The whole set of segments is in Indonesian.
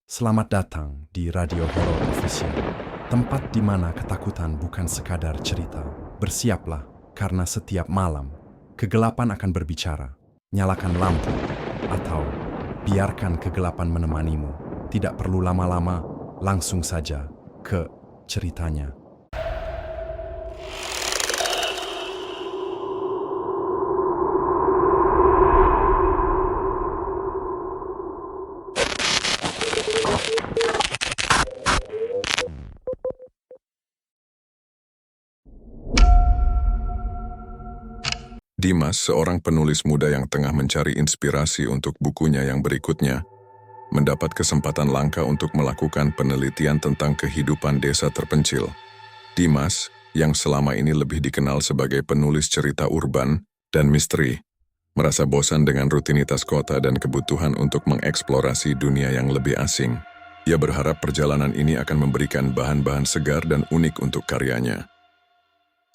Selamat datang di Radio Horor Official, tempat di mana ketakutan bukan sekadar cerita. Bersiaplah, karena setiap malam, kegelapan akan berbicara. Nyalakan lampu, atau biarkan kegelapan menemanimu. Tidak perlu lama-lama, langsung saja ke ceritanya. Dimas, seorang penulis muda yang tengah mencari inspirasi untuk bukunya yang berikutnya, mendapat kesempatan langka untuk melakukan penelitian tentang kehidupan desa terpencil. Dimas, yang selama ini lebih dikenal sebagai penulis cerita urban dan misteri, merasa bosan dengan rutinitas kota dan kebutuhan untuk mengeksplorasi dunia yang lebih asing. Ia berharap perjalanan ini akan memberikan bahan-bahan segar dan unik untuk karyanya.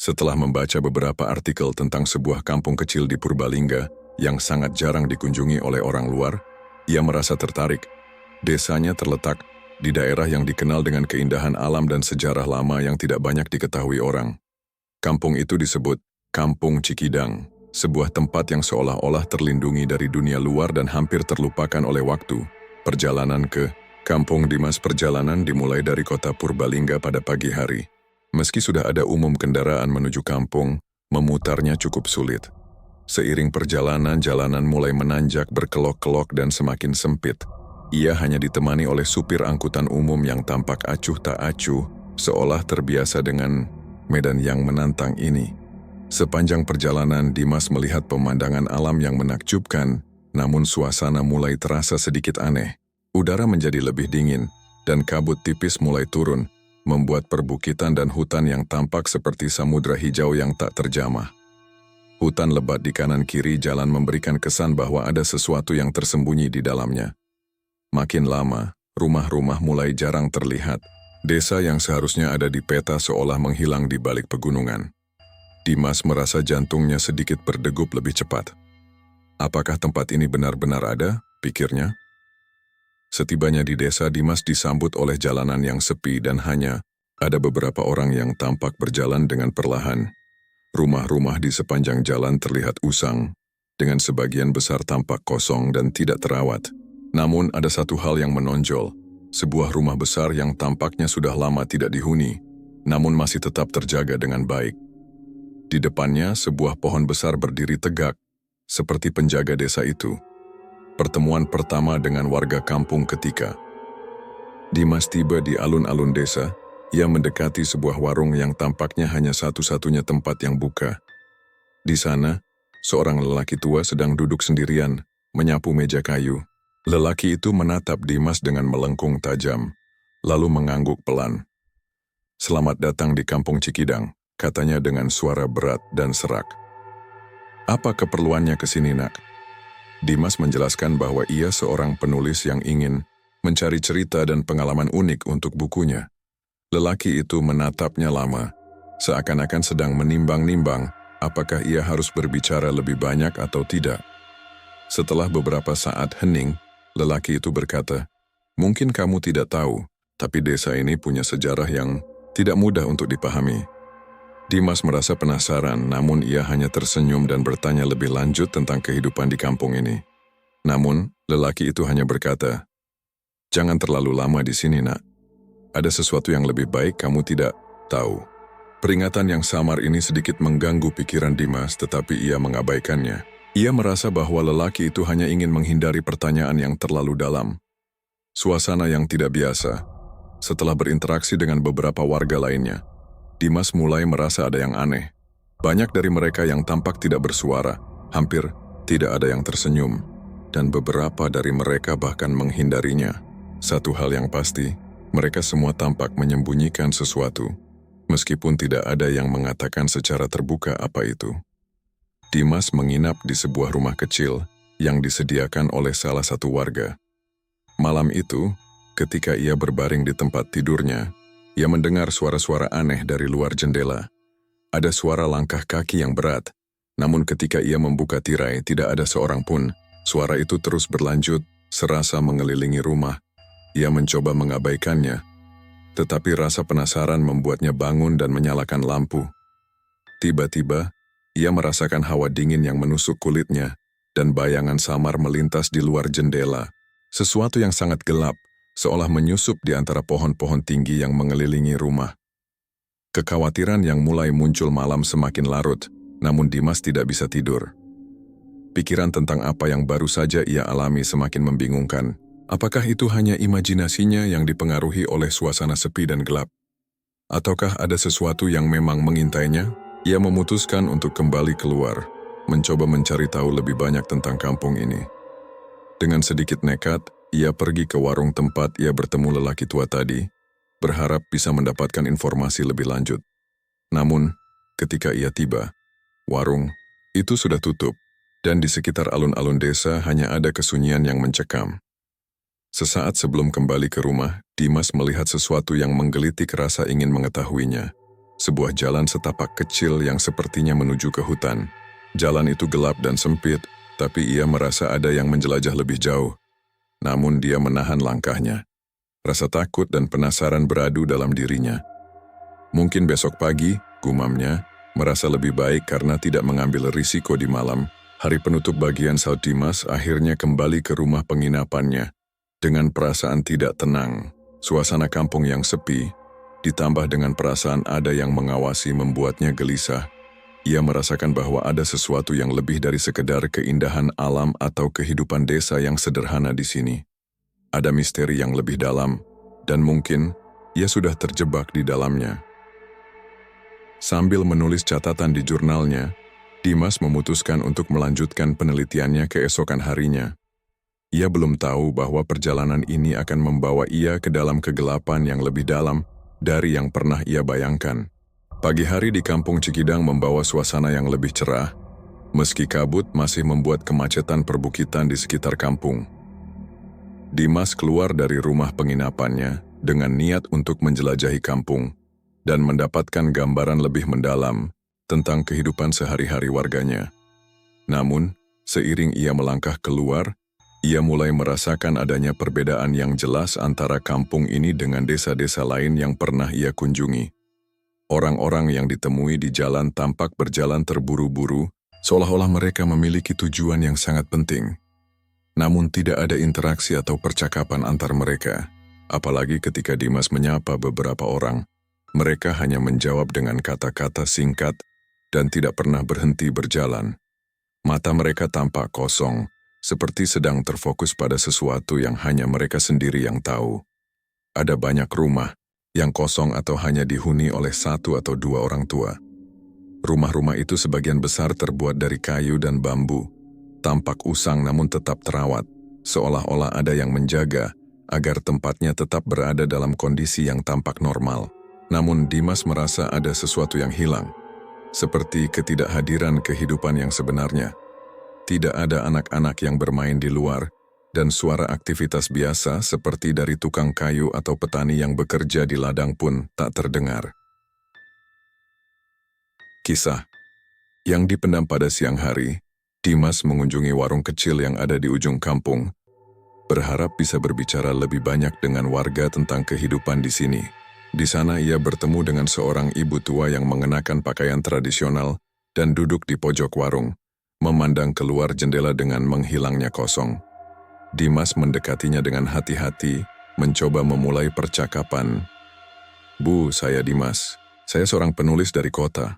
Setelah membaca beberapa artikel tentang sebuah kampung kecil di Purbalingga yang sangat jarang dikunjungi oleh orang luar, ia merasa tertarik. Desanya terletak di daerah yang dikenal dengan keindahan alam dan sejarah lama yang tidak banyak diketahui orang. Kampung itu disebut Kampung Cikidang, sebuah tempat yang seolah-olah terlindungi dari dunia luar dan hampir terlupakan oleh waktu. Perjalanan ke Kampung Dimas. Perjalanan dimulai dari kota Purbalingga pada pagi hari. Meski sudah ada umum kendaraan menuju kampung, memutarnya cukup sulit. Seiring perjalanan, jalanan mulai menanjak, berkelok-kelok dan semakin sempit. Ia hanya ditemani oleh supir angkutan umum yang tampak acuh tak acuh, seolah terbiasa dengan medan yang menantang ini. Sepanjang perjalanan, Dimas melihat pemandangan alam yang menakjubkan, namun suasana mulai terasa sedikit aneh. Udara menjadi lebih dingin, dan kabut tipis mulai turun, membuat perbukitan dan hutan yang tampak seperti samudra hijau yang tak terjamah. Hutan lebat di kanan kiri jalan memberikan kesan bahwa ada sesuatu yang tersembunyi di dalamnya. Makin lama, rumah-rumah mulai jarang terlihat. Desa yang seharusnya ada di peta seolah menghilang di balik pegunungan. Dimas merasa jantungnya sedikit berdegup lebih cepat. Apakah tempat ini benar-benar ada? Pikirnya. Setibanya di desa, Dimas disambut oleh jalanan yang sepi dan hanya ada beberapa orang yang tampak berjalan dengan perlahan. Rumah-rumah di sepanjang jalan terlihat usang, dengan sebagian besar tampak kosong dan tidak terawat. Namun ada satu hal yang menonjol, sebuah rumah besar yang tampaknya sudah lama tidak dihuni, namun masih tetap terjaga dengan baik. Di depannya, sebuah pohon besar berdiri tegak, seperti penjaga desa itu. Pertemuan pertama dengan warga kampung ketika Dimas tiba di alun-alun desa. Ia mendekati sebuah warung yang tampaknya hanya satu-satunya tempat yang buka. Di sana, seorang lelaki tua sedang duduk sendirian, menyapu meja kayu. Lelaki itu menatap Dimas dengan melengkung tajam, lalu mengangguk pelan. "Selamat datang di Kampung Cikidang," katanya dengan suara berat dan serak. "Apa keperluannya ke sini, nak?" Dimas menjelaskan bahwa ia seorang penulis yang ingin mencari cerita dan pengalaman unik untuk bukunya. Lelaki itu menatapnya lama, seakan-akan sedang menimbang-nimbang apakah ia harus berbicara lebih banyak atau tidak. Setelah beberapa saat hening, lelaki itu berkata, "Mungkin kamu tidak tahu, tapi desa ini punya sejarah yang tidak mudah untuk dipahami." Dimas merasa penasaran, namun ia hanya tersenyum dan bertanya lebih lanjut tentang kehidupan di kampung ini. Namun, lelaki itu hanya berkata, "Jangan terlalu lama di sini, nak. Ada sesuatu yang lebih baik kamu tidak tahu." Peringatan yang samar ini sedikit mengganggu pikiran Dimas, tetapi ia mengabaikannya. Ia merasa bahwa lelaki itu hanya ingin menghindari pertanyaan yang terlalu dalam. Suasana yang tidak biasa. Setelah berinteraksi dengan beberapa warga lainnya, Dimas mulai merasa ada yang aneh. Banyak dari mereka yang tampak tidak bersuara, hampir tidak ada yang tersenyum, dan beberapa dari mereka bahkan menghindarinya. Satu hal yang pasti, mereka semua tampak menyembunyikan sesuatu, meskipun tidak ada yang mengatakan secara terbuka apa itu. Dimas menginap di sebuah rumah kecil yang disediakan oleh salah satu warga. Malam itu, ketika ia berbaring di tempat tidurnya, ia mendengar suara-suara aneh dari luar jendela. Ada suara langkah kaki yang berat, namun ketika ia membuka tirai tidak ada seorang pun. Suara itu terus berlanjut, serasa mengelilingi rumah. Ia mencoba mengabaikannya, tetapi rasa penasaran membuatnya bangun dan menyalakan lampu. Tiba-tiba, ia merasakan hawa dingin yang menusuk kulitnya, dan bayangan samar melintas di luar jendela. Sesuatu yang sangat gelap, seolah menyusup di antara pohon-pohon tinggi yang mengelilingi rumah. Kekhawatiran yang mulai muncul malam semakin larut, namun Dimas tidak bisa tidur. Pikiran tentang apa yang baru saja ia alami semakin membingungkan. Apakah itu hanya imajinasinya yang dipengaruhi oleh suasana sepi dan gelap? Ataukah ada sesuatu yang memang mengintainya? Ia memutuskan untuk kembali keluar, mencoba mencari tahu lebih banyak tentang kampung ini. Dengan sedikit nekat, ia pergi ke warung tempat ia bertemu lelaki tua tadi, berharap bisa mendapatkan informasi lebih lanjut. Namun, ketika ia tiba, warung itu sudah tutup, dan di sekitar alun-alun desa hanya ada kesunyian yang mencekam. Sesaat sebelum kembali ke rumah, Dimas melihat sesuatu yang menggelitik rasa ingin mengetahuinya. Sebuah jalan setapak kecil yang sepertinya menuju ke hutan. Jalan itu gelap dan sempit, tapi ia merasa ada yang menjelajah lebih jauh. Namun dia menahan langkahnya. Rasa takut dan penasaran beradu dalam dirinya. Mungkin besok pagi, gumamnya, merasa lebih baik karena tidak mengambil risiko di malam. Hari penutup bagian Saud Dimas akhirnya kembali ke rumah penginapannya. Dengan perasaan tidak tenang, suasana kampung yang sepi, ditambah dengan perasaan ada yang mengawasi membuatnya gelisah. Ia merasakan bahwa ada sesuatu yang lebih dari sekedar keindahan alam atau kehidupan desa yang sederhana di sini. Ada misteri yang lebih dalam, dan mungkin ia sudah terjebak di dalamnya. Sambil menulis catatan di jurnalnya, Dimas memutuskan untuk melanjutkan penelitiannya keesokan harinya. Ia belum tahu bahwa perjalanan ini akan membawa ia ke dalam kegelapan yang lebih dalam dari yang pernah ia bayangkan. Pagi hari di kampung Cikidang membawa suasana yang lebih cerah, meski kabut masih membuat kemacetan perbukitan di sekitar kampung. Dimas keluar dari rumah penginapannya dengan niat untuk menjelajahi kampung dan mendapatkan gambaran lebih mendalam tentang kehidupan sehari-hari warganya. Namun, seiring ia melangkah keluar, ia mulai merasakan adanya perbedaan yang jelas antara kampung ini dengan desa-desa lain yang pernah ia kunjungi. Orang-orang yang ditemui di jalan tampak berjalan terburu-buru, seolah-olah mereka memiliki tujuan yang sangat penting. Namun tidak ada interaksi atau percakapan antar mereka. Apalagi ketika Dimas menyapa beberapa orang, mereka hanya menjawab dengan kata-kata singkat dan tidak pernah berhenti berjalan. Mata mereka tampak kosong, seperti sedang terfokus pada sesuatu yang hanya mereka sendiri yang tahu. Ada banyak rumah yang kosong atau hanya dihuni oleh satu atau dua orang tua. Rumah-rumah itu sebagian besar terbuat dari kayu dan bambu. Tampak usang namun tetap terawat, seolah-olah ada yang menjaga agar tempatnya tetap berada dalam kondisi yang tampak normal. Namun Dimas merasa ada sesuatu yang hilang, seperti ketidakhadiran kehidupan yang sebenarnya. Tidak ada anak-anak yang bermain di luar, dan suara aktivitas biasa seperti dari tukang kayu atau petani yang bekerja di ladang pun tak terdengar. Kisah yang dipendam pada siang hari, Dimas mengunjungi warung kecil yang ada di ujung kampung, berharap bisa berbicara lebih banyak dengan warga tentang kehidupan di sini. Di sana ia bertemu dengan seorang ibu tua yang mengenakan pakaian tradisional dan duduk di pojok warung, memandang keluar jendela dengan menghilangnya kosong. Dimas mendekatinya dengan hati-hati, mencoba memulai percakapan. "Bu, saya Dimas. Saya seorang penulis dari kota.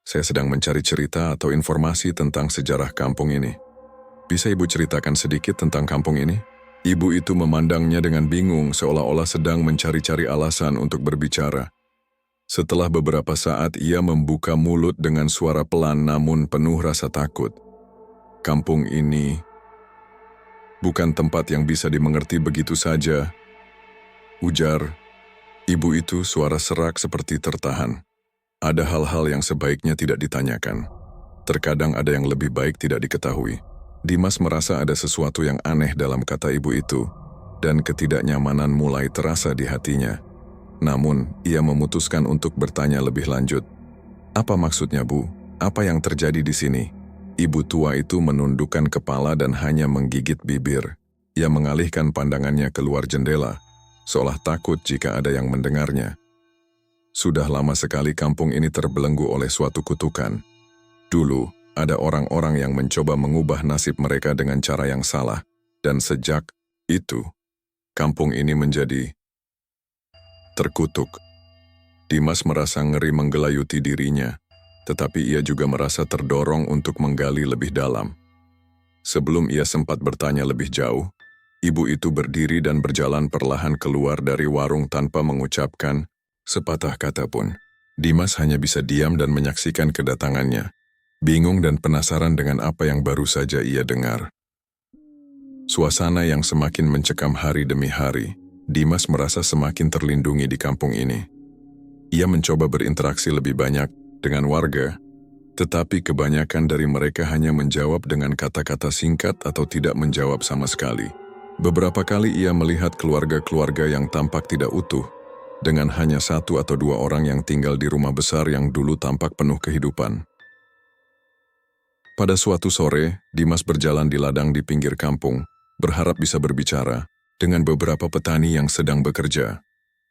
Saya sedang mencari cerita atau informasi tentang sejarah kampung ini. Bisa Ibu ceritakan sedikit tentang kampung ini?" Ibu itu memandangnya dengan bingung seolah-olah sedang mencari-cari alasan untuk berbicara. Setelah beberapa saat ia membuka mulut dengan suara pelan namun penuh rasa takut. "Kampung ini bukan tempat yang bisa dimengerti begitu saja," ujar ibu itu, suara serak seperti tertahan. "Ada hal-hal yang sebaiknya tidak ditanyakan. Terkadang ada yang lebih baik tidak diketahui." Dimas merasa ada sesuatu yang aneh dalam kata ibu itu, dan ketidaknyamanan mulai terasa di hatinya. Namun, ia memutuskan untuk bertanya lebih lanjut. "Apa maksudnya, Bu? Apa yang terjadi di sini?" Ibu tua itu menundukkan kepala dan hanya menggigit bibir. Ia mengalihkan pandangannya keluar jendela, seolah takut jika ada yang mendengarnya. Sudah lama sekali kampung ini terbelenggu oleh suatu kutukan. Dulu, ada orang-orang yang mencoba mengubah nasib mereka dengan cara yang salah, dan sejak itu, kampung ini menjadi terkutuk. Dimas merasa ngeri menggelayuti dirinya, tetapi ia juga merasa terdorong untuk menggali lebih dalam. Sebelum ia sempat bertanya lebih jauh, ibu itu berdiri dan berjalan perlahan keluar dari warung tanpa mengucapkan sepatah kata pun. Dimas hanya bisa diam dan menyaksikan kedatangannya, bingung dan penasaran dengan apa yang baru saja ia dengar. Suasana yang semakin mencekam hari demi hari, Dimas merasa semakin terlindungi di kampung ini. Ia mencoba berinteraksi lebih banyak dengan warga, tetapi kebanyakan dari mereka hanya menjawab dengan kata-kata singkat atau tidak menjawab sama sekali. Beberapa kali ia melihat keluarga-keluarga yang tampak tidak utuh, dengan hanya 1 atau 2 orang yang tinggal di rumah besar yang dulu tampak penuh kehidupan. Pada suatu sore, Dimas berjalan di ladang di pinggir kampung, berharap bisa berbicara dengan beberapa petani yang sedang bekerja.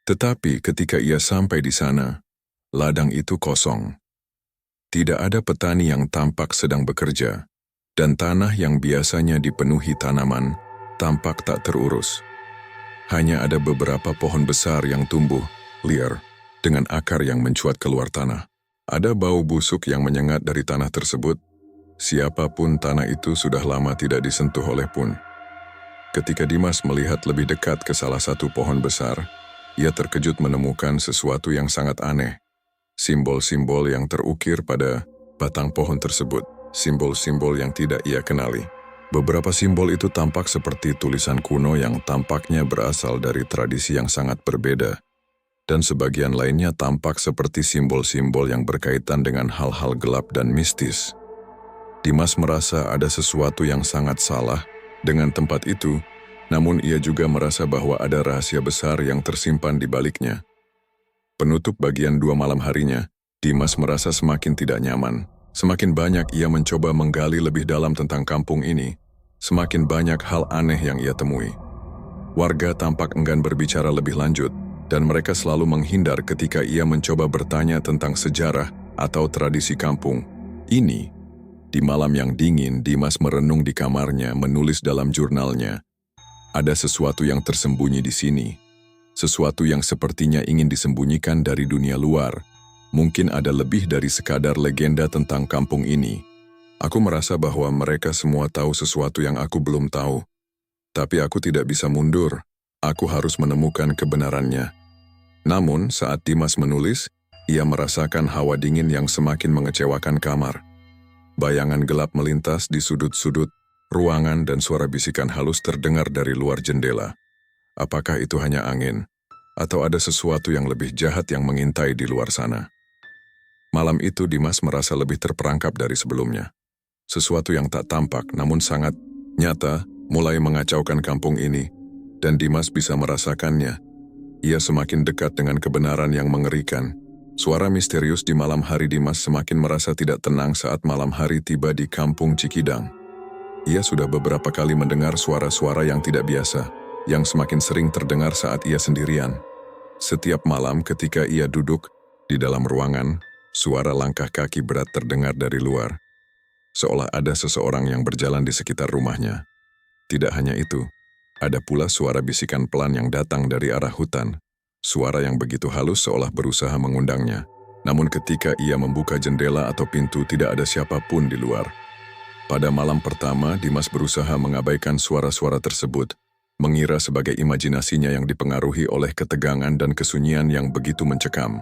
Tetapi ketika ia sampai di sana, ladang itu kosong. Tidak ada petani yang tampak sedang bekerja, dan tanah yang biasanya dipenuhi tanaman tampak tak terurus. Hanya ada beberapa pohon besar yang tumbuh liar dengan akar yang mencuat keluar tanah. Ada bau busuk yang menyengat dari tanah tersebut. Siapapun tanah itu sudah lama tidak disentuh oleh pun. Ketika Dimas melihat lebih dekat ke salah satu pohon besar, ia terkejut menemukan sesuatu yang sangat aneh. Simbol-simbol yang terukir pada batang pohon tersebut, simbol-simbol yang tidak ia kenali. Beberapa simbol itu tampak seperti tulisan kuno yang tampaknya berasal dari tradisi yang sangat berbeda, dan sebagian lainnya tampak seperti simbol-simbol yang berkaitan dengan hal-hal gelap dan mistis. Dimas merasa ada sesuatu yang sangat salah dengan tempat itu, namun ia juga merasa bahwa ada rahasia besar yang tersimpan di baliknya. Penutup bagian 2 malam harinya, Dimas merasa semakin tidak nyaman. Semakin banyak ia mencoba menggali lebih dalam tentang kampung ini, semakin banyak hal aneh yang ia temui. Warga tampak enggan berbicara lebih lanjut, dan mereka selalu menghindar ketika ia mencoba bertanya tentang sejarah atau tradisi kampung ini. Di malam yang dingin, Dimas merenung di kamarnya menulis dalam jurnalnya. Ada sesuatu yang tersembunyi di sini. Sesuatu yang sepertinya ingin disembunyikan dari dunia luar. Mungkin ada lebih dari sekadar legenda tentang kampung ini. Aku merasa bahwa mereka semua tahu sesuatu yang aku belum tahu. Tapi aku tidak bisa mundur. Aku harus menemukan kebenarannya. Namun, saat Dimas menulis, ia merasakan hawa dingin yang semakin mengecewakan kamar. Bayangan gelap melintas di sudut-sudut ruangan dan suara bisikan halus terdengar dari luar jendela. Apakah itu hanya angin? Atau ada sesuatu yang lebih jahat yang mengintai di luar sana? Malam itu Dimas merasa lebih terperangkap dari sebelumnya. Sesuatu yang tak tampak namun sangat nyata mulai mengacaukan kampung ini, dan Dimas bisa merasakannya. Ia semakin dekat dengan kebenaran yang mengerikan. Suara misterius di malam hari. Dimas semakin merasa tidak tenang saat malam hari tiba di kampung Cikidang. Ia sudah beberapa kali mendengar suara-suara yang tidak biasa, yang semakin sering terdengar saat ia sendirian. Setiap malam ketika ia duduk di dalam ruangan, suara langkah kaki berat terdengar dari luar, seolah ada seseorang yang berjalan di sekitar rumahnya. Tidak hanya itu, ada pula suara bisikan pelan yang datang dari arah hutan, suara yang begitu halus seolah berusaha mengundangnya. Namun ketika ia membuka jendela atau pintu, tidak ada siapapun di luar. Pada malam pertama, Dimas berusaha mengabaikan suara-suara tersebut, mengira sebagai imajinasinya yang dipengaruhi oleh ketegangan dan kesunyian yang begitu mencekam.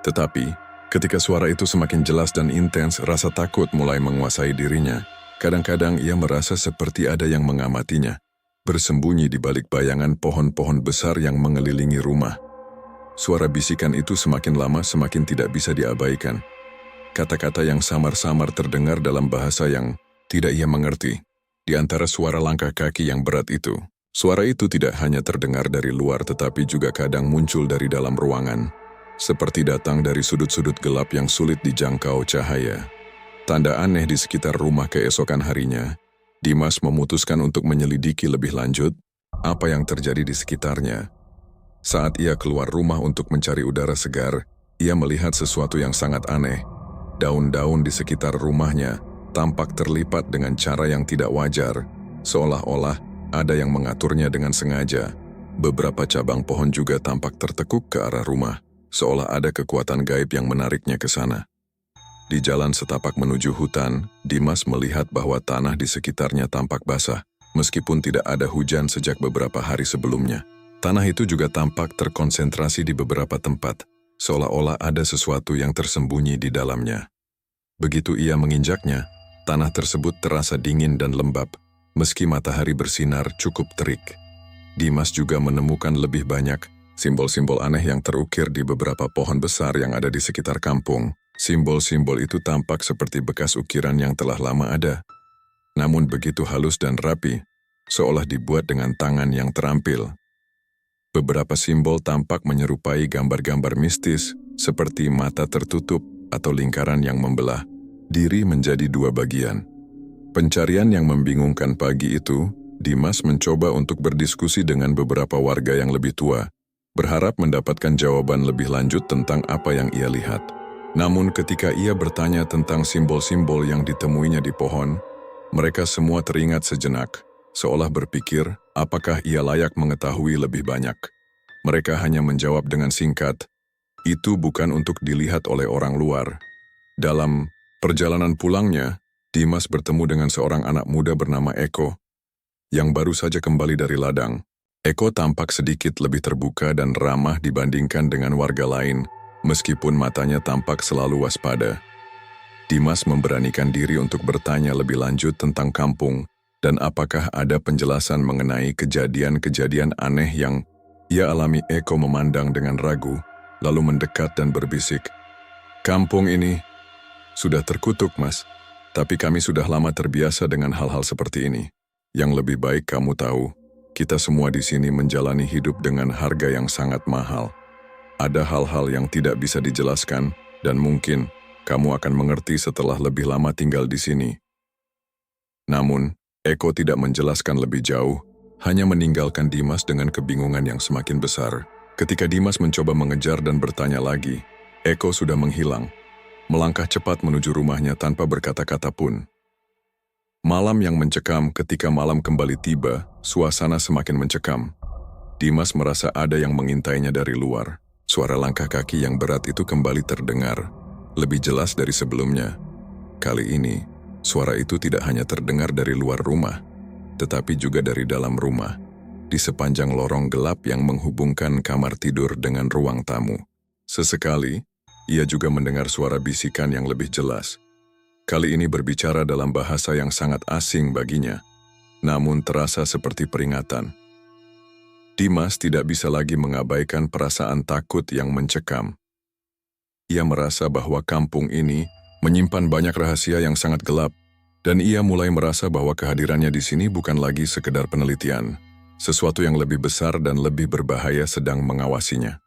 Tetapi, ketika suara itu semakin jelas dan intens, rasa takut mulai menguasai dirinya. Kadang-kadang ia merasa seperti ada yang mengamatinya, bersembunyi di balik bayangan pohon-pohon besar yang mengelilingi rumah. Suara bisikan itu semakin lama semakin tidak bisa diabaikan. Kata-kata yang samar-samar terdengar dalam bahasa yang tidak ia mengerti. Di antara suara langkah kaki yang berat itu, suara itu tidak hanya terdengar dari luar tetapi juga kadang muncul dari dalam ruangan, seperti datang dari sudut-sudut gelap yang sulit dijangkau cahaya. Tanda aneh di sekitar rumah. Keesokan harinya, Dimas memutuskan untuk menyelidiki lebih lanjut apa yang terjadi di sekitarnya. Saat ia keluar rumah untuk mencari udara segar, ia melihat sesuatu yang sangat aneh. Daun-daun di sekitar rumahnya tampak terlipat dengan cara yang tidak wajar, seolah-olah ada yang mengaturnya dengan sengaja. Beberapa cabang pohon juga tampak tertekuk ke arah rumah, seolah ada kekuatan gaib yang menariknya ke sana. Di jalan setapak menuju hutan, Dimas melihat bahwa tanah di sekitarnya tampak basah, meskipun tidak ada hujan sejak beberapa hari sebelumnya. Tanah itu juga tampak terkonsentrasi di beberapa tempat, seolah-olah ada sesuatu yang tersembunyi di dalamnya. Begitu ia menginjaknya, tanah tersebut terasa dingin dan lembab, meski matahari bersinar cukup terik. Dimas juga menemukan lebih banyak simbol-simbol aneh yang terukir di beberapa pohon besar yang ada di sekitar kampung. Simbol-simbol itu tampak seperti bekas ukiran yang telah lama ada, namun begitu halus dan rapi, seolah dibuat dengan tangan yang terampil. Beberapa simbol tampak menyerupai gambar-gambar mistis, seperti mata tertutup atau lingkaran yang membelah diri menjadi dua bagian. Pencarian yang membingungkan pagi itu, Dimas mencoba untuk berdiskusi dengan beberapa warga yang lebih tua, berharap mendapatkan jawaban lebih lanjut tentang apa yang ia lihat. Namun ketika ia bertanya tentang simbol-simbol yang ditemuinya di pohon, mereka semua teringat sejenak, seolah berpikir apakah ia layak mengetahui lebih banyak. Mereka hanya menjawab dengan singkat, itu bukan untuk dilihat oleh orang luar. Dalam perjalanan pulangnya, Dimas bertemu dengan seorang anak muda bernama Eko, yang baru saja kembali dari ladang. Eko tampak sedikit lebih terbuka dan ramah dibandingkan dengan warga lain, meskipun matanya tampak selalu waspada. Dimas memberanikan diri untuk bertanya lebih lanjut tentang kampung, dan apakah ada penjelasan mengenai kejadian-kejadian aneh yang ia alami. Eko memandang dengan ragu, lalu mendekat dan berbisik, "Kampung ini sudah terkutuk, Mas. Tapi kami sudah lama terbiasa dengan hal-hal seperti ini. Yang lebih baik kamu tahu, kita semua di sini menjalani hidup dengan harga yang sangat mahal. Ada hal-hal yang tidak bisa dijelaskan, dan mungkin kamu akan mengerti setelah lebih lama tinggal di sini." Namun, Eko tidak menjelaskan lebih jauh, hanya meninggalkan Dimas dengan kebingungan yang semakin besar. Ketika Dimas mencoba mengejar dan bertanya lagi, Eko sudah menghilang, melangkah cepat menuju rumahnya tanpa berkata-kata pun. Malam yang mencekam. Ketika malam kembali tiba, suasana semakin mencekam. Dimas merasa ada yang mengintainya dari luar. Suara langkah kaki yang berat itu kembali terdengar, lebih jelas dari sebelumnya. Kali ini, suara itu tidak hanya terdengar dari luar rumah, tetapi juga dari dalam rumah, di sepanjang lorong gelap yang menghubungkan kamar tidur dengan ruang tamu. Sesekali, ia juga mendengar suara bisikan yang lebih jelas. Kali ini berbicara dalam bahasa yang sangat asing baginya, namun terasa seperti peringatan. Dimas tidak bisa lagi mengabaikan perasaan takut yang mencekam. Ia merasa bahwa kampung ini menyimpan banyak rahasia yang sangat gelap, dan ia mulai merasa bahwa kehadirannya di sini bukan lagi sekedar penelitian. Sesuatu yang lebih besar dan lebih berbahaya sedang mengawasinya.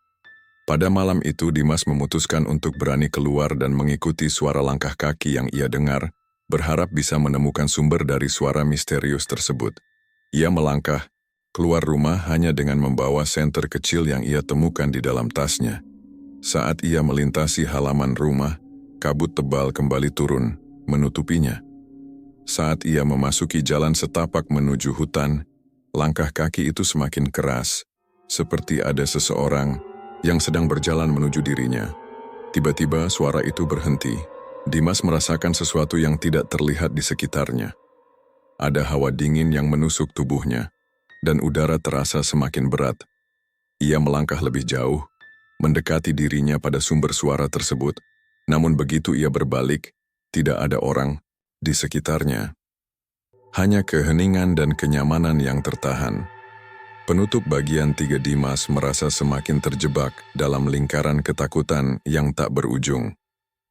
Pada malam itu, Dimas memutuskan untuk berani keluar dan mengikuti suara langkah kaki yang ia dengar, berharap bisa menemukan sumber dari suara misterius tersebut. Ia melangkah keluar rumah hanya dengan membawa senter kecil yang ia temukan di dalam tasnya. Saat ia melintasi halaman rumah, kabut tebal kembali turun, menutupinya. Saat ia memasuki jalan setapak menuju hutan, langkah kaki itu semakin keras, seperti ada seseorang yang sedang berjalan menuju dirinya. Tiba-tiba suara itu berhenti. Dimas merasakan sesuatu yang tidak terlihat di sekitarnya. Ada hawa dingin yang menusuk tubuhnya, dan udara terasa semakin berat. Ia melangkah lebih jauh, mendekati dirinya pada sumber suara tersebut. Namun begitu ia berbalik, tidak ada orang di sekitarnya. Hanya keheningan dan kenyamanan yang tertahan. Penutup bagian 3. Dimas merasa semakin terjebak dalam lingkaran ketakutan yang tak berujung.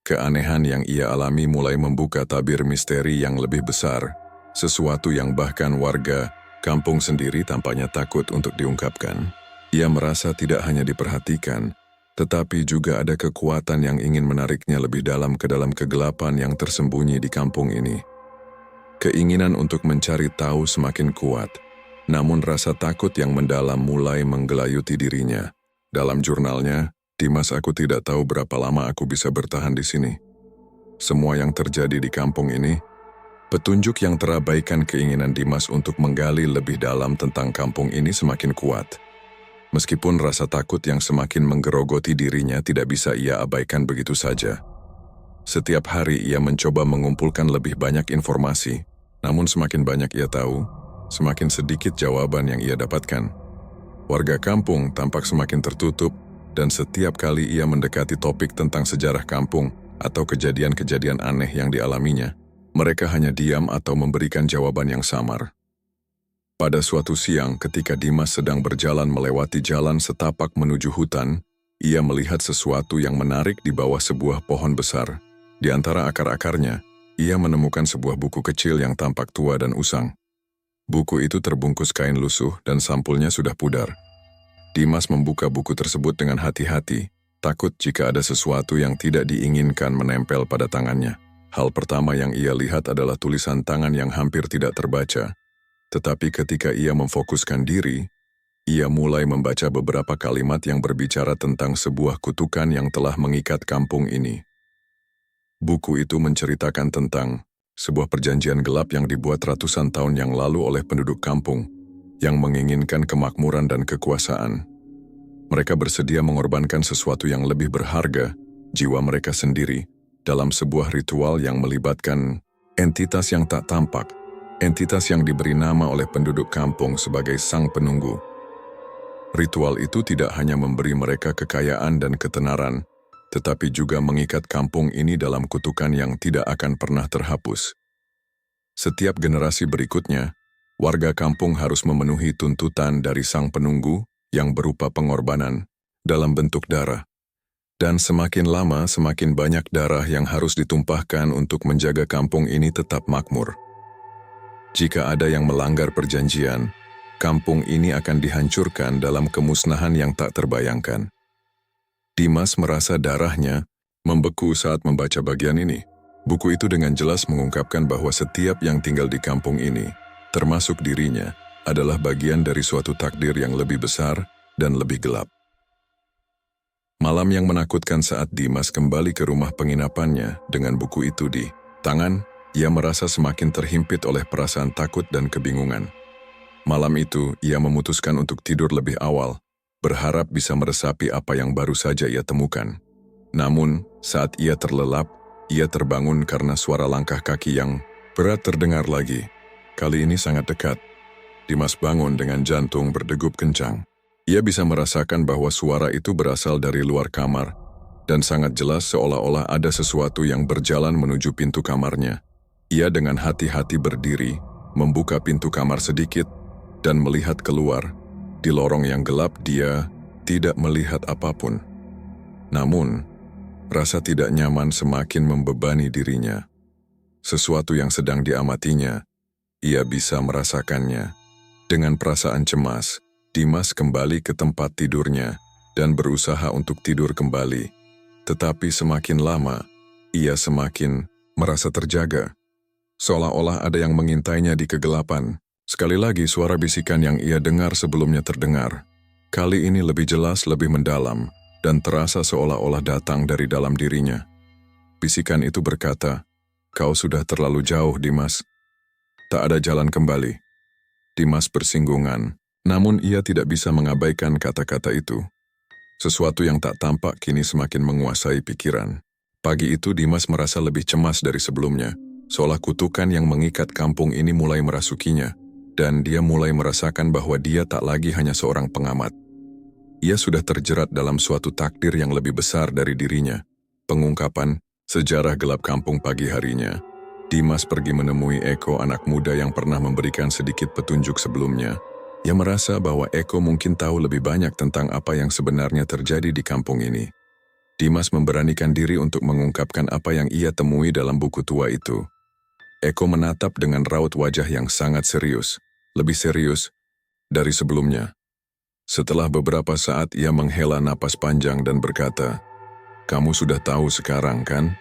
Keanehan yang ia alami mulai membuka tabir misteri yang lebih besar, sesuatu yang bahkan warga kampung sendiri tampaknya takut untuk diungkapkan. Ia merasa tidak hanya diperhatikan, tetapi juga ada kekuatan yang ingin menariknya lebih dalam ke dalam kegelapan yang tersembunyi di kampung ini. Keinginan untuk mencari tahu semakin kuat, namun rasa takut yang mendalam mulai menggelayuti dirinya. Dalam jurnalnya, Dimas, aku tidak tahu berapa lama aku bisa bertahan di sini. Semua yang terjadi di kampung ini, petunjuk yang terabaikan keinginan Dimas untuk menggali lebih dalam tentang kampung ini semakin kuat. Meskipun rasa takut yang semakin menggerogoti dirinya tidak bisa ia abaikan begitu saja. Setiap hari ia mencoba mengumpulkan lebih banyak informasi, namun semakin banyak ia tahu, semakin sedikit jawaban yang ia dapatkan. Warga kampung tampak semakin tertutup, dan setiap kali ia mendekati topik tentang sejarah kampung atau kejadian-kejadian aneh yang dialaminya, mereka hanya diam atau memberikan jawaban yang samar. Pada suatu siang ketika Dimas sedang berjalan melewati jalan setapak menuju hutan, ia melihat sesuatu yang menarik di bawah sebuah pohon besar. Di antara akar-akarnya, ia menemukan sebuah buku kecil yang tampak tua dan usang. Buku itu terbungkus kain lusuh dan sampulnya sudah pudar. Dimas membuka buku tersebut dengan hati-hati, takut jika ada sesuatu yang tidak diinginkan menempel pada tangannya. Hal pertama yang ia lihat adalah tulisan tangan yang hampir tidak terbaca. Tetapi ketika ia memfokuskan diri, ia mulai membaca beberapa kalimat yang berbicara tentang sebuah kutukan yang telah mengikat kampung ini. Buku itu menceritakan tentang sebuah perjanjian gelap yang dibuat ratusan tahun yang lalu oleh penduduk kampung, yang menginginkan kemakmuran dan kekuasaan. Mereka bersedia mengorbankan sesuatu yang lebih berharga, jiwa mereka sendiri, dalam sebuah ritual yang melibatkan entitas yang tak tampak, entitas yang diberi nama oleh penduduk kampung sebagai Sang Penunggu. Ritual itu tidak hanya memberi mereka kekayaan dan ketenaran, tetapi juga mengikat kampung ini dalam kutukan yang tidak akan pernah terhapus. Setiap generasi berikutnya, warga kampung harus memenuhi tuntutan dari Sang Penunggu yang berupa pengorbanan dalam bentuk darah. Dan semakin lama semakin banyak darah yang harus ditumpahkan untuk menjaga kampung ini tetap makmur. Jika ada yang melanggar perjanjian, kampung ini akan dihancurkan dalam kemusnahan yang tak terbayangkan. Dimas merasa darahnya membeku saat membaca bagian ini. Buku itu dengan jelas mengungkapkan bahwa setiap yang tinggal di kampung ini, termasuk dirinya, adalah bagian dari suatu takdir yang lebih besar dan lebih gelap. Malam yang menakutkan saat Dimas kembali ke rumah penginapannya dengan buku itu di tangan, ia merasa semakin terhimpit oleh perasaan takut dan kebingungan. Malam itu, ia memutuskan untuk tidur lebih awal, berharap bisa meresapi apa yang baru saja ia temukan. Namun, saat ia terlelap, ia terbangun karena suara langkah kaki yang berat terdengar lagi. Kali ini sangat dekat. Dimas bangun dengan jantung berdegup kencang. Ia bisa merasakan bahwa suara itu berasal dari luar kamar, dan sangat jelas seolah-olah ada sesuatu yang berjalan menuju pintu kamarnya. Ia dengan hati-hati berdiri, membuka pintu kamar sedikit, dan melihat keluar. Di lorong yang gelap dia tidak melihat apapun. Namun, rasa tidak nyaman semakin membebani dirinya. Sesuatu yang sedang diamatinya, ia bisa merasakannya. Dengan perasaan cemas, Dimas kembali ke tempat tidurnya dan berusaha untuk tidur kembali. Tetapi semakin lama, ia semakin merasa terjaga. Seolah-olah ada yang mengintainya di kegelapan. Sekali lagi suara bisikan yang ia dengar sebelumnya terdengar. Kali ini lebih jelas, lebih mendalam, dan terasa seolah-olah datang dari dalam dirinya. Bisikan itu berkata, "Kau sudah terlalu jauh, Dimas. Tak ada jalan kembali." Dimas bersinggungan, namun ia tidak bisa mengabaikan kata-kata itu. Sesuatu yang tak tampak kini semakin menguasai pikiran. Pagi itu Dimas merasa lebih cemas dari sebelumnya, seolah kutukan yang mengikat kampung ini mulai merasukinya. Dan dia mulai merasakan bahwa dia tak lagi hanya seorang pengamat. Ia sudah terjerat dalam suatu takdir yang lebih besar dari dirinya. Pengungkapan sejarah gelap kampung pagi harinya. Dimas pergi menemui Eko, anak muda yang pernah memberikan sedikit petunjuk sebelumnya. Ia merasa bahwa Eko mungkin tahu lebih banyak tentang apa yang sebenarnya terjadi di kampung ini. Dimas memberanikan diri untuk mengungkapkan apa yang ia temui dalam buku tua itu. Eko menatap dengan raut wajah yang sangat serius. Lebih serius dari sebelumnya. Setelah beberapa saat ia menghela napas panjang dan berkata, "Kamu sudah tahu sekarang kan?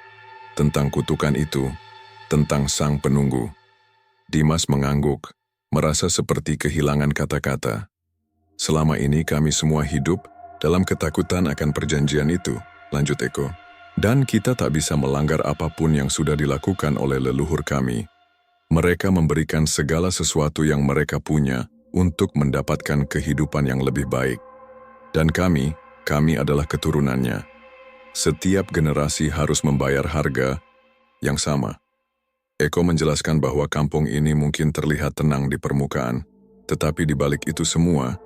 Tentang kutukan itu, tentang Sang Penunggu." Dimas mengangguk, merasa seperti kehilangan kata-kata. Selama ini kami semua hidup Dalam ketakutan akan perjanjian itu, lanjut Eko, dan kita tak bisa melanggar apapun yang sudah dilakukan oleh leluhur kami. Mereka memberikan segala sesuatu yang mereka punya untuk mendapatkan kehidupan yang lebih baik. Dan kami adalah keturunannya. Setiap generasi harus membayar harga yang sama. Eko menjelaskan bahwa kampung ini mungkin terlihat tenang di permukaan, tetapi di balik itu semua,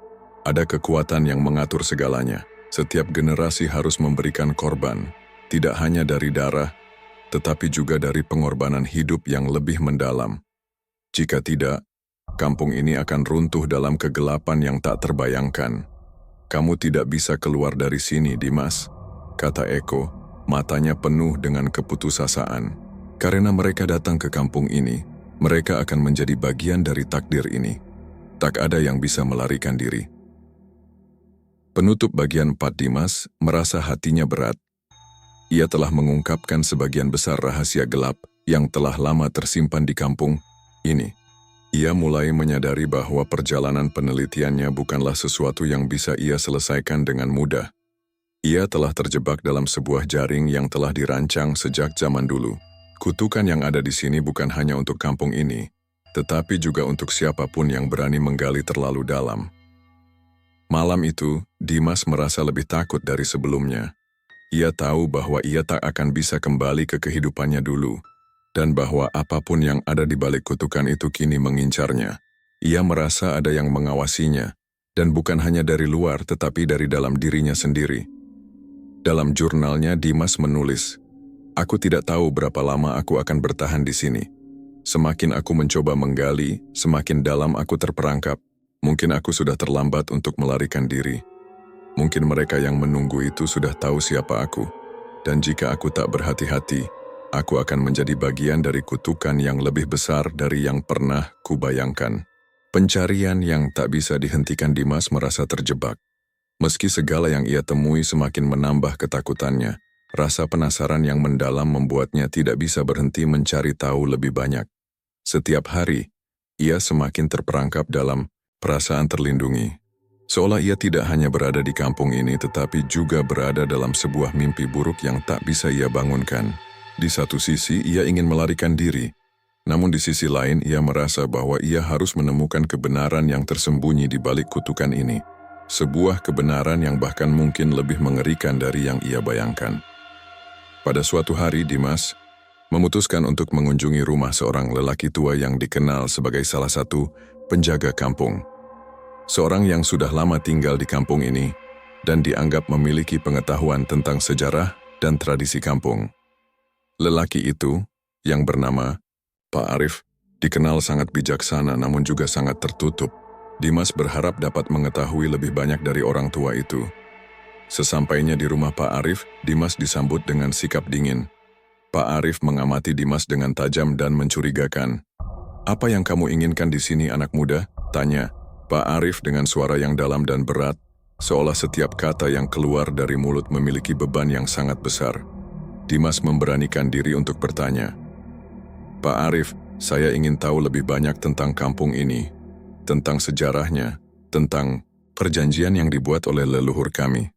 ada kekuatan yang mengatur segalanya. Setiap generasi harus memberikan korban, tidak hanya dari darah, tetapi juga dari pengorbanan hidup yang lebih mendalam. Jika tidak, kampung ini akan runtuh dalam kegelapan yang tak terbayangkan. Kamu tidak bisa keluar dari sini, Dimas, kata Eko, matanya penuh dengan keputusasaan. Karena mereka datang ke kampung ini, mereka akan menjadi bagian dari takdir ini. Tak ada yang bisa melarikan diri. Penutup bagian 4 Dimas merasa hatinya berat. Ia telah mengungkapkan sebagian besar rahasia gelap yang telah lama tersimpan di kampung ini. Ia mulai menyadari bahwa perjalanan penelitiannya bukanlah sesuatu yang bisa ia selesaikan dengan mudah. Ia telah terjebak dalam sebuah jaring yang telah dirancang sejak zaman dulu. Kutukan yang ada di sini bukan hanya untuk kampung ini, tetapi juga untuk siapapun yang berani menggali terlalu dalam. Malam itu, Dimas merasa lebih takut dari sebelumnya. Ia tahu bahwa ia tak akan bisa kembali ke kehidupannya dulu, dan bahwa apapun yang ada di balik kutukan itu kini mengincarnya. Ia merasa ada yang mengawasinya, dan bukan hanya dari luar tetapi dari dalam dirinya sendiri. Dalam jurnalnya Dimas menulis, "Aku tidak tahu berapa lama aku akan bertahan di sini. Semakin aku mencoba menggali, semakin dalam aku terperangkap. Mungkin aku sudah terlambat untuk melarikan diri. Mungkin mereka yang menunggu itu sudah tahu siapa aku, dan jika aku tak berhati-hati, aku akan menjadi bagian dari kutukan yang lebih besar dari yang pernah kubayangkan." Pencarian yang tak bisa dihentikan Dimas merasa terjebak. Meski segala yang ia temui semakin menambah ketakutannya, rasa penasaran yang mendalam membuatnya tidak bisa berhenti mencari tahu lebih banyak. Setiap hari, ia semakin terperangkap dalam perasaan terlindungi. Seolah ia tidak hanya berada di kampung ini tetapi juga berada dalam sebuah mimpi buruk yang tak bisa ia bangunkan. Di satu sisi ia ingin melarikan diri, namun di sisi lain ia merasa bahwa ia harus menemukan kebenaran yang tersembunyi di balik kutukan ini. Sebuah kebenaran yang bahkan mungkin lebih mengerikan dari yang ia bayangkan. Pada suatu hari Dimas memutuskan untuk mengunjungi rumah seorang lelaki tua yang dikenal sebagai salah satu penjaga kampung. Seorang yang sudah lama tinggal di kampung ini dan dianggap memiliki pengetahuan tentang sejarah dan tradisi kampung. Lelaki itu, yang bernama Pak Arif, dikenal sangat bijaksana namun juga sangat tertutup. Dimas berharap dapat mengetahui lebih banyak dari orang tua itu. Sesampainya di rumah Pak Arif, Dimas disambut dengan sikap dingin. Pak Arif mengamati Dimas dengan tajam dan mencurigakan. "Apa yang kamu inginkan di sini, anak muda?" tanya Pak Arif dengan suara yang dalam dan berat, seolah setiap kata yang keluar dari mulut memiliki beban yang sangat besar. Dimas memberanikan diri untuk bertanya. "Pak Arif, saya ingin tahu lebih banyak tentang kampung ini, tentang sejarahnya, tentang perjanjian yang dibuat oleh leluhur kami.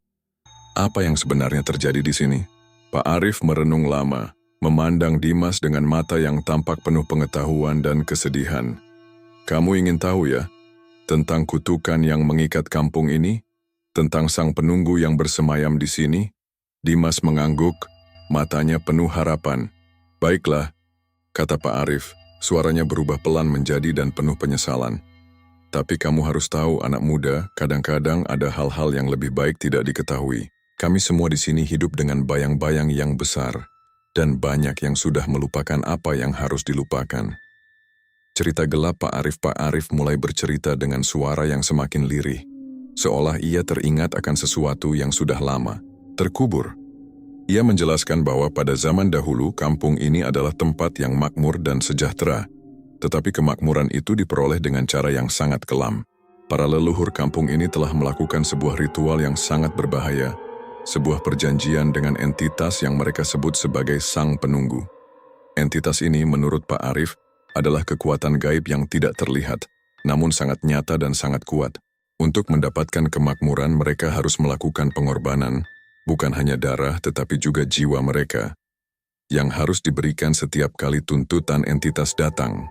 Apa yang sebenarnya terjadi di sini?" Pak Arif merenung lama, memandang Dimas dengan mata yang tampak penuh pengetahuan dan kesedihan. "Kamu ingin tahu ya, tentang kutukan yang mengikat kampung ini? Tentang sang penunggu yang bersemayam di sini?" Dimas mengangguk, matanya penuh harapan. "Baiklah," kata Pak Arif, suaranya berubah pelan menjadi dan penuh penyesalan. "Tapi kamu harus tahu, anak muda, kadang-kadang ada hal-hal yang lebih baik tidak diketahui. Kami semua di sini hidup dengan bayang-bayang yang besar, dan banyak yang sudah melupakan apa yang harus dilupakan." Cerita gelap Pak Arif mulai bercerita dengan suara yang semakin lirih, seolah ia teringat akan sesuatu yang sudah lama terkubur. Ia menjelaskan bahwa pada zaman dahulu kampung ini adalah tempat yang makmur dan sejahtera, tetapi kemakmuran itu diperoleh dengan cara yang sangat kelam. Para leluhur kampung ini telah melakukan sebuah ritual yang sangat berbahaya, sebuah perjanjian dengan entitas yang mereka sebut sebagai Sang Penunggu. Entitas ini menurut Pak Arif adalah kekuatan gaib yang tidak terlihat, namun sangat nyata dan sangat kuat. Untuk mendapatkan kemakmuran, mereka harus melakukan pengorbanan, bukan hanya darah tetapi juga jiwa mereka, yang harus diberikan setiap kali tuntutan entitas datang.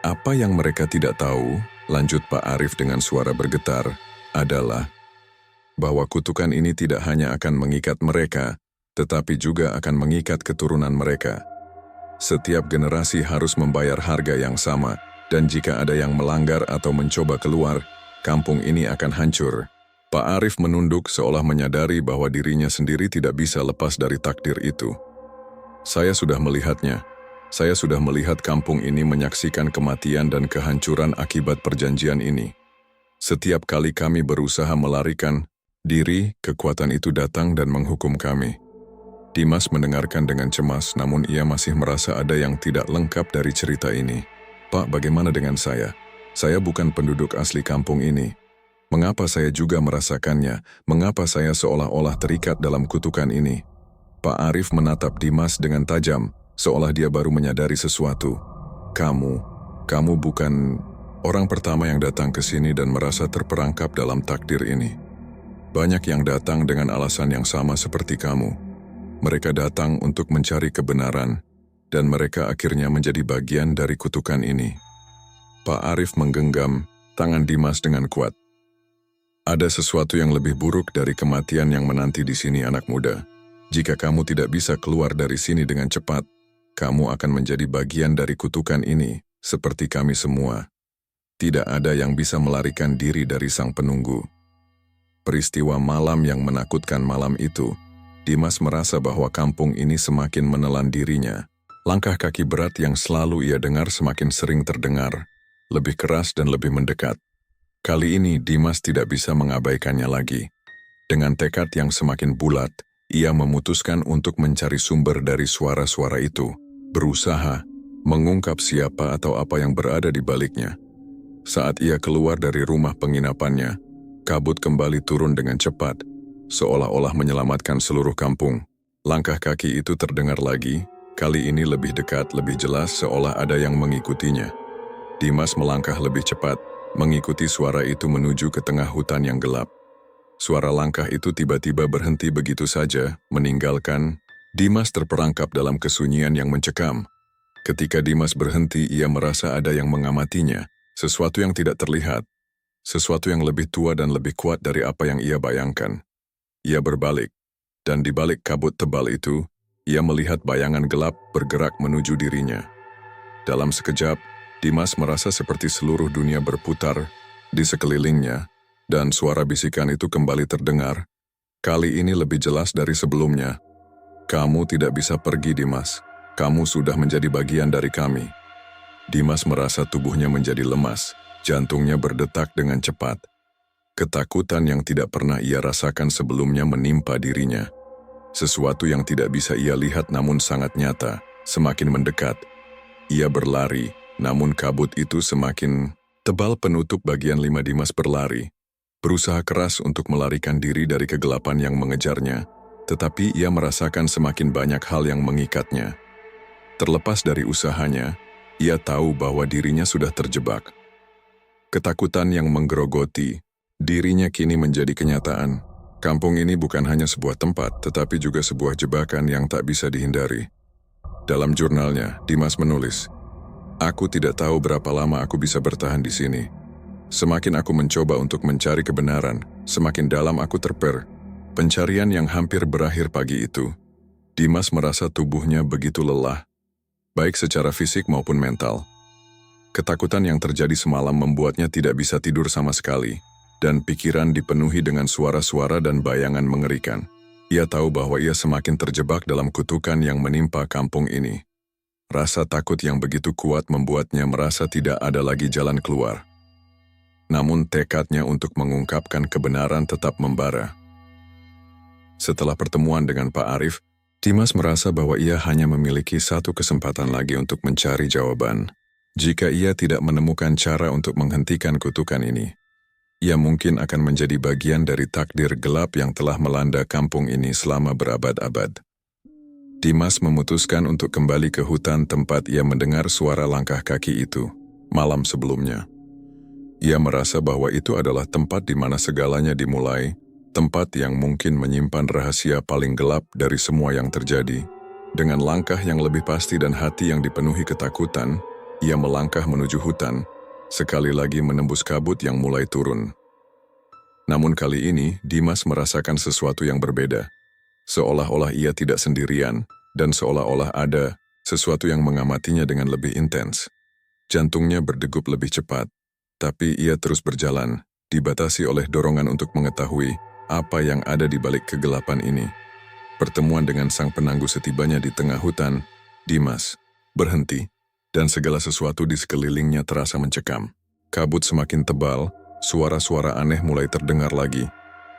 Apa yang mereka tidak tahu, lanjut Pak Arif dengan suara bergetar, adalah bahwa kutukan ini tidak hanya akan mengikat mereka, tetapi juga akan mengikat keturunan mereka. Setiap generasi harus membayar harga yang sama, dan jika ada yang melanggar atau mencoba keluar, kampung ini akan hancur. Pak Arif menunduk seolah menyadari bahwa dirinya sendiri tidak bisa lepas dari takdir itu. Saya sudah melihatnya. Saya sudah melihat kampung ini menyaksikan kematian dan kehancuran akibat perjanjian ini. Setiap kali kami berusaha melarikan diri, kekuatan itu datang dan menghukum kami. Dimas mendengarkan dengan cemas, namun ia masih merasa ada yang tidak lengkap dari cerita ini. Pak, bagaimana dengan saya? Saya bukan penduduk asli kampung ini. Mengapa saya juga merasakannya? Mengapa saya seolah-olah terikat dalam kutukan ini? Pak Arif menatap Dimas dengan tajam, seolah dia baru menyadari sesuatu. Kamu bukan orang pertama yang datang ke sini dan merasa terperangkap dalam takdir ini. Banyak yang datang dengan alasan yang sama seperti kamu. Mereka datang untuk mencari kebenaran, dan mereka akhirnya menjadi bagian dari kutukan ini. Pak Arif menggenggam tangan Dimas dengan kuat. Ada sesuatu yang lebih buruk dari kematian yang menanti di sini, anak muda. Jika kamu tidak bisa keluar dari sini dengan cepat, kamu akan menjadi bagian dari kutukan ini, seperti kami semua. Tidak ada yang bisa melarikan diri dari sang penunggu. Peristiwa malam yang menakutkan malam itu, Dimas merasa bahwa kampung ini semakin menelan dirinya. Langkah kaki berat yang selalu ia dengar semakin sering terdengar, lebih keras dan lebih mendekat. Kali ini Dimas tidak bisa mengabaikannya lagi. Dengan tekad yang semakin bulat, ia memutuskan untuk mencari sumber dari suara-suara itu, berusaha mengungkap siapa atau apa yang berada di baliknya. Saat ia keluar dari rumah penginapannya, kabut kembali turun dengan cepat, seolah-olah menyelamatkan seluruh kampung. Langkah kaki itu terdengar lagi, kali ini lebih dekat, lebih jelas, seolah ada yang mengikutinya. Dimas melangkah lebih cepat, mengikuti suara itu menuju ke tengah hutan yang gelap. Suara langkah itu tiba-tiba berhenti begitu saja, meninggalkan Dimas terperangkap dalam kesunyian yang mencekam. Ketika Dimas berhenti, ia merasa ada yang mengamatinya, sesuatu yang tidak terlihat, sesuatu yang lebih tua dan lebih kuat dari apa yang ia bayangkan. Ia berbalik, dan di balik kabut tebal itu, ia melihat bayangan gelap bergerak menuju dirinya. Dalam sekejap, Dimas merasa seperti seluruh dunia berputar di sekelilingnya, dan suara bisikan itu kembali terdengar. Kali ini lebih jelas dari sebelumnya. Kamu tidak bisa pergi, Dimas. Kamu sudah menjadi bagian dari kami. Dimas merasa tubuhnya menjadi lemas, jantungnya berdetak dengan cepat. Ketakutan yang tidak pernah ia rasakan sebelumnya menimpa dirinya. Sesuatu yang tidak bisa ia lihat namun sangat nyata, semakin mendekat. Ia berlari, namun kabut itu semakin tebal penutup bagian 5. Dimas berlari, berusaha keras untuk melarikan diri dari kegelapan yang mengejarnya, tetapi ia merasakan semakin banyak hal yang mengikatnya. Terlepas dari usahanya, ia tahu bahwa dirinya sudah terjebak. Ketakutan yang menggerogoti dirinya kini menjadi kenyataan. Kampung ini bukan hanya sebuah tempat, tetapi juga sebuah jebakan yang tak bisa dihindari. Dalam jurnalnya, Dimas menulis, "Aku tidak tahu berapa lama aku bisa bertahan di sini. Semakin aku mencoba untuk mencari kebenaran, semakin dalam aku pencarian yang hampir berakhir pagi itu. Dimas merasa tubuhnya begitu lelah, baik secara fisik maupun mental. Ketakutan yang terjadi semalam membuatnya tidak bisa tidur sama sekali, dan pikiran dipenuhi dengan suara-suara dan bayangan mengerikan. Ia tahu bahwa ia semakin terjebak dalam kutukan yang menimpa kampung ini. Rasa takut yang begitu kuat membuatnya merasa tidak ada lagi jalan keluar. Namun tekadnya untuk mengungkapkan kebenaran tetap membara. Setelah pertemuan dengan Pak Arif, Dimas merasa bahwa ia hanya memiliki satu kesempatan lagi untuk mencari jawaban. Jika ia tidak menemukan cara untuk menghentikan kutukan ini, ia mungkin akan menjadi bagian dari takdir gelap yang telah melanda kampung ini selama berabad-abad. Dimas memutuskan untuk kembali ke hutan tempat ia mendengar suara langkah kaki itu malam sebelumnya. Ia merasa bahwa itu adalah tempat di mana segalanya dimulai, tempat yang mungkin menyimpan rahasia paling gelap dari semua yang terjadi. Dengan langkah yang lebih pasti dan hati yang dipenuhi ketakutan, ia melangkah menuju hutan, sekali lagi menembus kabut yang mulai turun. Namun kali ini, Dimas merasakan sesuatu yang berbeda. Seolah-olah ia tidak sendirian, dan seolah-olah ada sesuatu yang mengamatinya dengan lebih intens. Jantungnya berdegup lebih cepat, tapi ia terus berjalan, dibatasi oleh dorongan untuk mengetahui apa yang ada di balik kegelapan ini. Pertemuan dengan sang penangguh setibanya di tengah hutan, Dimas berhenti, dan segala sesuatu di sekelilingnya terasa mencekam. Kabut semakin tebal, suara-suara aneh mulai terdengar lagi,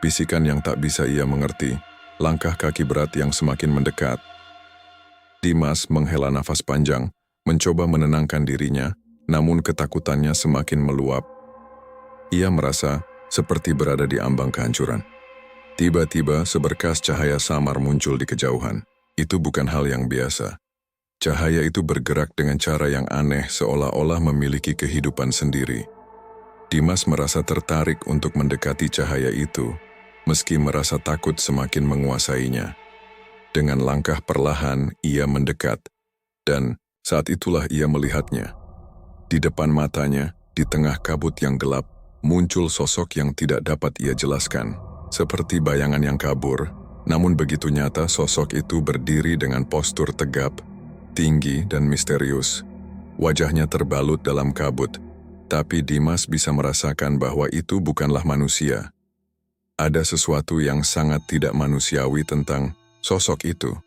bisikan yang tak bisa ia mengerti, langkah kaki berat yang semakin mendekat. Dimas menghela nafas panjang, mencoba menenangkan dirinya, namun ketakutannya semakin meluap. Ia merasa seperti berada di ambang kehancuran. Tiba-tiba seberkas cahaya samar muncul di kejauhan. Itu bukan hal yang biasa. Cahaya itu bergerak dengan cara yang aneh, seolah-olah memiliki kehidupan sendiri. Dimas merasa tertarik untuk mendekati cahaya itu, meski merasa takut semakin menguasainya. Dengan langkah perlahan, ia mendekat, dan saat itulah ia melihatnya. Di depan matanya, di tengah kabut yang gelap, muncul sosok yang tidak dapat ia jelaskan. Seperti bayangan yang kabur, namun begitu nyata sosok itu berdiri dengan postur tegap, tinggi dan misterius. Wajahnya terbalut dalam kabut, tapi Dimas bisa merasakan bahwa itu bukanlah manusia. Ada sesuatu yang sangat tidak manusiawi tentang sosok itu.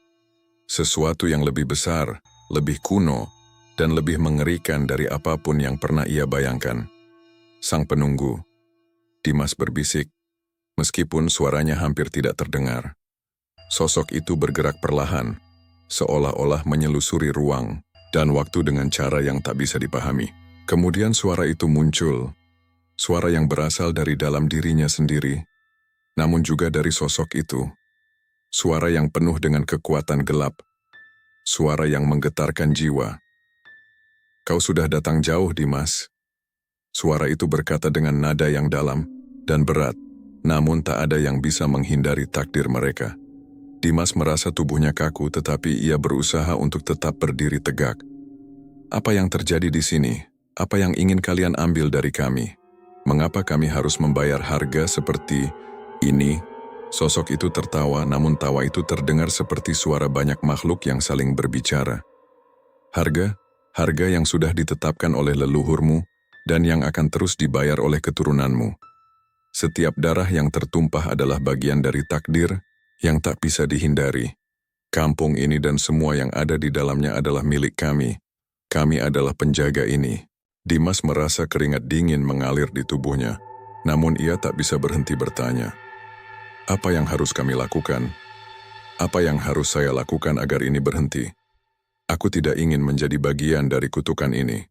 Sesuatu yang lebih besar, lebih kuno, dan lebih mengerikan dari apapun yang pernah ia bayangkan. Sang penunggu, Dimas berbisik, meskipun suaranya hampir tidak terdengar. Sosok itu bergerak perlahan, seolah-olah menyelusuri ruang dan waktu dengan cara yang tak bisa dipahami. Kemudian suara itu muncul, suara yang berasal dari dalam dirinya sendiri, namun juga dari sosok itu. Suara yang penuh dengan kekuatan gelap, suara yang menggetarkan jiwa. "Kau sudah datang jauh, Dimas." Suara itu berkata dengan nada yang dalam dan berat, namun tak ada yang bisa menghindari takdir mereka. Dimas merasa tubuhnya kaku, tetapi ia berusaha untuk tetap berdiri tegak. "Apa yang terjadi di sini? Apa yang ingin kalian ambil dari kami? Mengapa kami harus membayar harga seperti ini?" Sosok itu tertawa, namun tawa itu terdengar seperti suara banyak makhluk yang saling berbicara. "Harga? Harga yang sudah ditetapkan oleh leluhurmu dan yang akan terus dibayar oleh keturunanmu. Setiap darah yang tertumpah adalah bagian dari takdir yang tak bisa dihindari. Kampung ini dan semua yang ada di dalamnya adalah milik kami. Kami adalah penjaga ini." Dimas merasa keringat dingin mengalir di tubuhnya, namun ia tak bisa berhenti bertanya. "Apa yang harus kami lakukan? Apa yang harus saya lakukan agar ini berhenti? Aku tidak ingin menjadi bagian dari kutukan ini."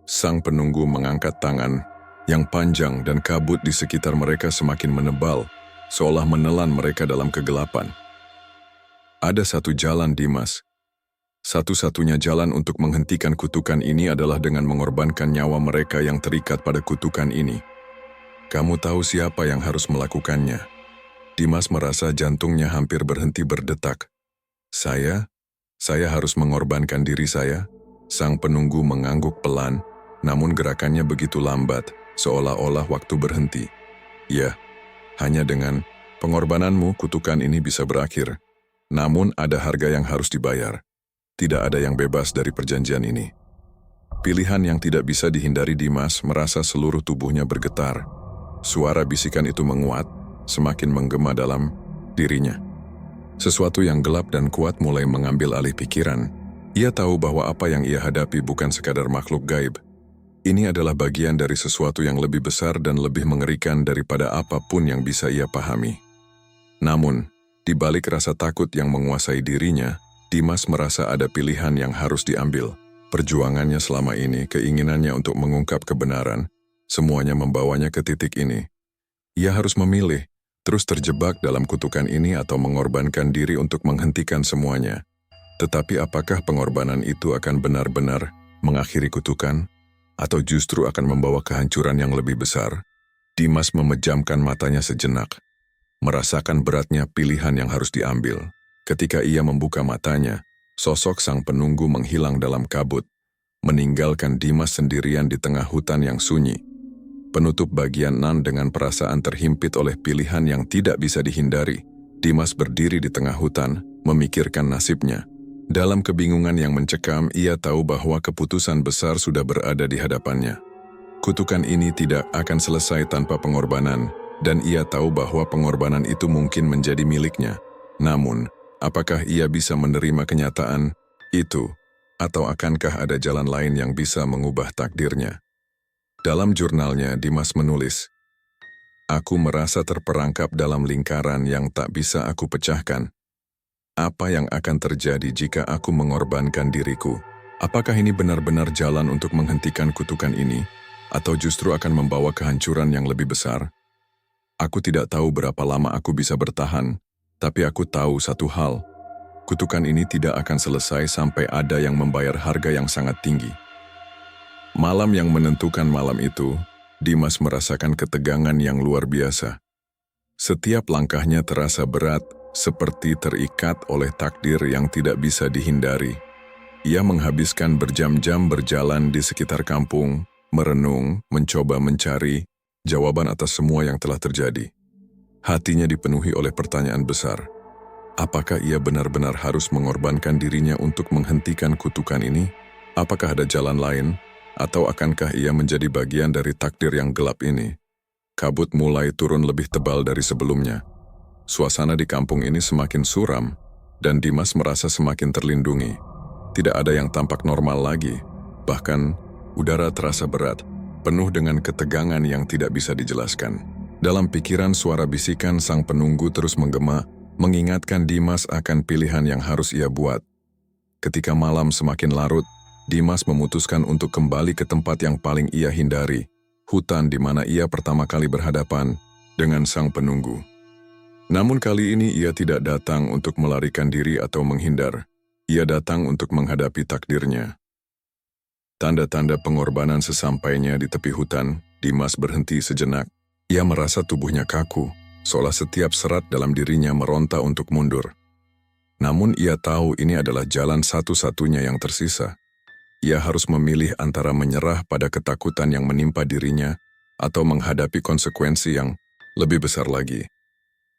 Sang penunggu mengangkat tangan yang panjang dan kabut di sekitar mereka semakin menebal, seolah menelan mereka dalam kegelapan. "Ada satu jalan, Dimas. Satu-satunya jalan untuk menghentikan kutukan ini adalah dengan mengorbankan nyawa mereka yang terikat pada kutukan ini. Kamu tahu siapa yang harus melakukannya?" Dimas merasa jantungnya hampir berhenti berdetak. Saya harus mengorbankan diri saya?" Sang penunggu mengangguk pelan, namun gerakannya begitu lambat, seolah-olah waktu berhenti. "Ya, hanya dengan pengorbananmu kutukan ini bisa berakhir. Namun ada harga yang harus dibayar. Tidak ada yang bebas dari perjanjian ini." Pilihan yang tidak bisa dihindari. Dimas merasa seluruh tubuhnya bergetar. Suara bisikan itu menguat, semakin menggema dalam dirinya. Sesuatu yang gelap dan kuat mulai mengambil alih pikiran. Ia tahu bahwa apa yang ia hadapi bukan sekadar makhluk gaib. Ini adalah bagian dari sesuatu yang lebih besar dan lebih mengerikan daripada apapun yang bisa ia pahami. Namun, di balik rasa takut yang menguasai dirinya, Dimas merasa ada pilihan yang harus diambil. Perjuangannya selama ini, keinginannya untuk mengungkap kebenaran, semuanya membawanya ke titik ini. Ia harus memilih, terus terjebak dalam kutukan ini atau mengorbankan diri untuk menghentikan semuanya. Tetapi apakah pengorbanan itu akan benar-benar mengakhiri kutukan? atau justru akan membawa kehancuran yang lebih besar? Dimas memejamkan matanya sejenak, merasakan beratnya pilihan yang harus diambil. Ketika ia membuka matanya, sosok sang penunggu menghilang dalam kabut, meninggalkan Dimas sendirian di tengah hutan yang sunyi. Penutup bagian nan dengan perasaan terhimpit oleh pilihan yang tidak bisa dihindari. Dimas berdiri di tengah hutan, memikirkan nasibnya. Dalam kebingungan yang mencekam, ia tahu bahwa keputusan besar sudah berada di hadapannya. Kutukan ini tidak akan selesai tanpa pengorbanan, dan ia tahu bahwa pengorbanan itu mungkin menjadi miliknya. Namun, apakah ia bisa menerima kenyataan itu, atau akankah ada jalan lain yang bisa mengubah takdirnya? Dalam jurnalnya, Dimas menulis, "Aku merasa terperangkap dalam lingkaran yang tak bisa aku pecahkan. Apa yang akan terjadi jika aku mengorbankan diriku? Apakah ini benar-benar jalan untuk menghentikan kutukan ini, atau justru akan membawa kehancuran yang lebih besar? Aku tidak tahu berapa lama aku bisa bertahan, tapi aku tahu satu hal. Kutukan ini tidak akan selesai sampai ada yang membayar harga yang sangat tinggi." Malam yang menentukan malam itu, Dimas merasakan ketegangan yang luar biasa. Setiap langkahnya terasa berat, seperti terikat oleh takdir yang tidak bisa dihindari. Ia menghabiskan berjam-jam berjalan di sekitar kampung, merenung, mencoba mencari jawaban atas semua yang telah terjadi. Hatinya dipenuhi oleh pertanyaan besar. Apakah ia benar-benar harus mengorbankan dirinya untuk menghentikan kutukan ini? Apakah ada jalan lain? Atau akankah ia menjadi bagian dari takdir yang gelap ini? Kabut mulai turun lebih tebal dari sebelumnya. Suasana di kampung ini semakin suram, dan Dimas merasa semakin terlindungi. Tidak ada yang tampak normal lagi. Bahkan, udara terasa berat, penuh dengan ketegangan yang tidak bisa dijelaskan. Dalam pikiran, suara bisikan sang penunggu terus menggema, mengingatkan Dimas akan pilihan yang harus ia buat. Ketika malam semakin larut, Dimas memutuskan untuk kembali ke tempat yang paling ia hindari, hutan di mana ia pertama kali berhadapan dengan sang penunggu. Namun kali ini ia tidak datang untuk melarikan diri atau menghindar. Ia datang untuk menghadapi takdirnya. Tanda-tanda pengorbanan sesampainya di tepi hutan, Dimas berhenti sejenak. Ia merasa tubuhnya kaku, seolah setiap serat dalam dirinya meronta untuk mundur. Namun ia tahu ini adalah jalan satu-satunya yang tersisa. Ia harus memilih antara menyerah pada ketakutan yang menimpa dirinya atau menghadapi konsekuensi yang lebih besar lagi.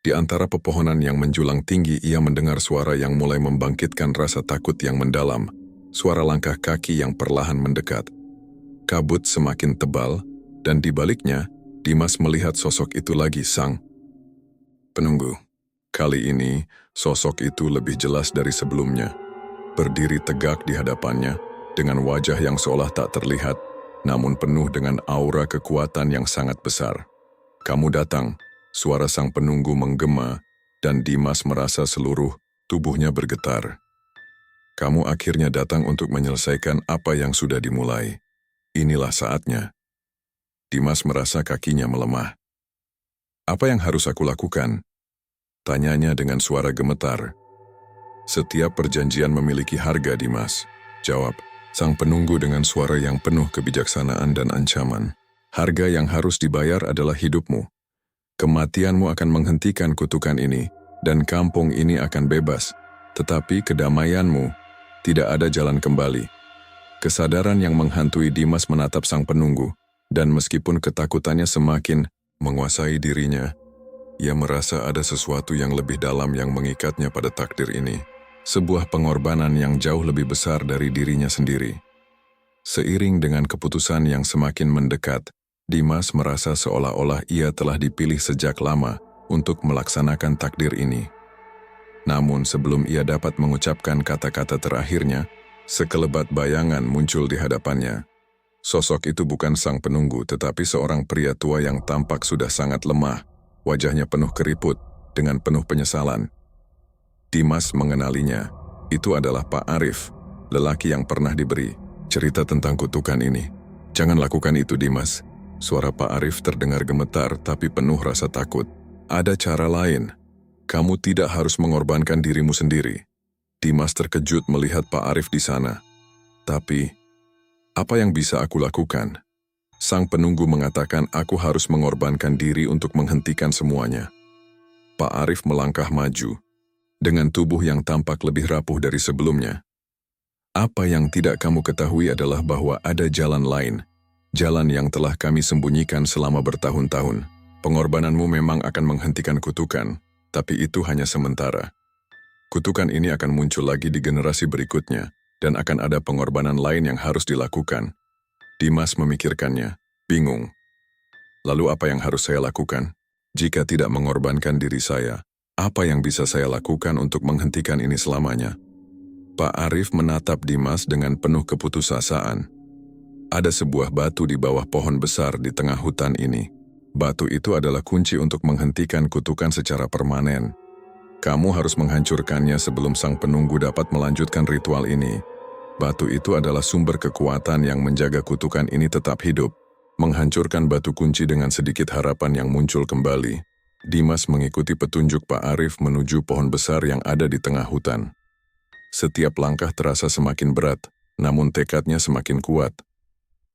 Di antara pepohonan yang menjulang tinggi, ia mendengar suara yang mulai membangkitkan rasa takut yang mendalam, suara langkah kaki yang perlahan mendekat. Kabut semakin tebal, dan di baliknya, Dimas melihat sosok itu lagi, sang penunggu. Kali ini, sosok itu lebih jelas dari sebelumnya. Berdiri tegak di hadapannya, dengan wajah yang seolah tak terlihat, namun penuh dengan aura kekuatan yang sangat besar. "Kamu datang," suara sang penunggu menggema, dan Dimas merasa seluruh tubuhnya bergetar. "Kamu akhirnya datang untuk menyelesaikan apa yang sudah dimulai. Inilah saatnya." Dimas merasa kakinya melemah. "Apa yang harus aku lakukan?" tanyanya dengan suara gemetar. "Setiap perjanjian memiliki harga, Dimas," jawab sang penunggu dengan suara yang penuh kebijaksanaan dan ancaman. "Harga yang harus dibayar adalah hidupmu. Kematianmu akan menghentikan kutukan ini, dan kampung ini akan bebas. Tetapi kedamaianmu, tidak ada jalan kembali." Kesadaran yang menghantui Dimas menatap sang penunggu, dan meskipun ketakutannya semakin menguasai dirinya, ia merasa ada sesuatu yang lebih dalam yang mengikatnya pada takdir ini. Sebuah pengorbanan yang jauh lebih besar dari dirinya sendiri. Seiring dengan keputusan yang semakin mendekat, Dimas merasa seolah-olah ia telah dipilih sejak lama untuk melaksanakan takdir ini. Namun sebelum ia dapat mengucapkan kata-kata terakhirnya, sekelebat bayangan muncul di hadapannya. Sosok itu bukan sang penunggu, tetapi seorang pria tua yang tampak sudah sangat lemah, wajahnya penuh keriput, dengan penuh penyesalan. Dimas mengenalinya. Itu adalah Pak Arif, lelaki yang pernah diberi cerita tentang kutukan ini. "Jangan lakukan itu, Dimas." Suara Pak Arif terdengar gemetar tapi penuh rasa takut. "Ada cara lain. Kamu tidak harus mengorbankan dirimu sendiri." Dimas terkejut melihat Pak Arif di sana. Tapi, Apa yang bisa aku lakukan? Sang penunggu mengatakan aku harus mengorbankan diri untuk menghentikan semuanya. Pak Arif melangkah maju, dengan tubuh yang tampak lebih rapuh dari sebelumnya. Apa yang tidak kamu ketahui adalah bahwa ada jalan lain, jalan yang telah kami sembunyikan selama bertahun-tahun. Pengorbananmu memang akan menghentikan kutukan, tapi itu hanya sementara. Kutukan ini akan muncul lagi di generasi berikutnya, dan akan ada pengorbanan lain yang harus dilakukan. Dimas memikirkannya, bingung. Lalu apa yang harus saya lakukan? Jika tidak mengorbankan diri saya, apa yang bisa saya lakukan untuk menghentikan ini selamanya? Pak Arif menatap Dimas dengan penuh keputusasaan. Ada sebuah batu di bawah pohon besar di tengah hutan ini. Batu itu adalah kunci untuk menghentikan kutukan secara permanen. Kamu harus menghancurkannya sebelum sang penunggu dapat melanjutkan ritual ini. Batu itu adalah sumber kekuatan yang menjaga kutukan ini tetap hidup. Menghancurkan batu kunci dengan sedikit harapan yang muncul kembali. Dimas mengikuti petunjuk Pak Arif menuju pohon besar yang ada di tengah hutan. Setiap langkah terasa semakin berat, namun tekadnya semakin kuat.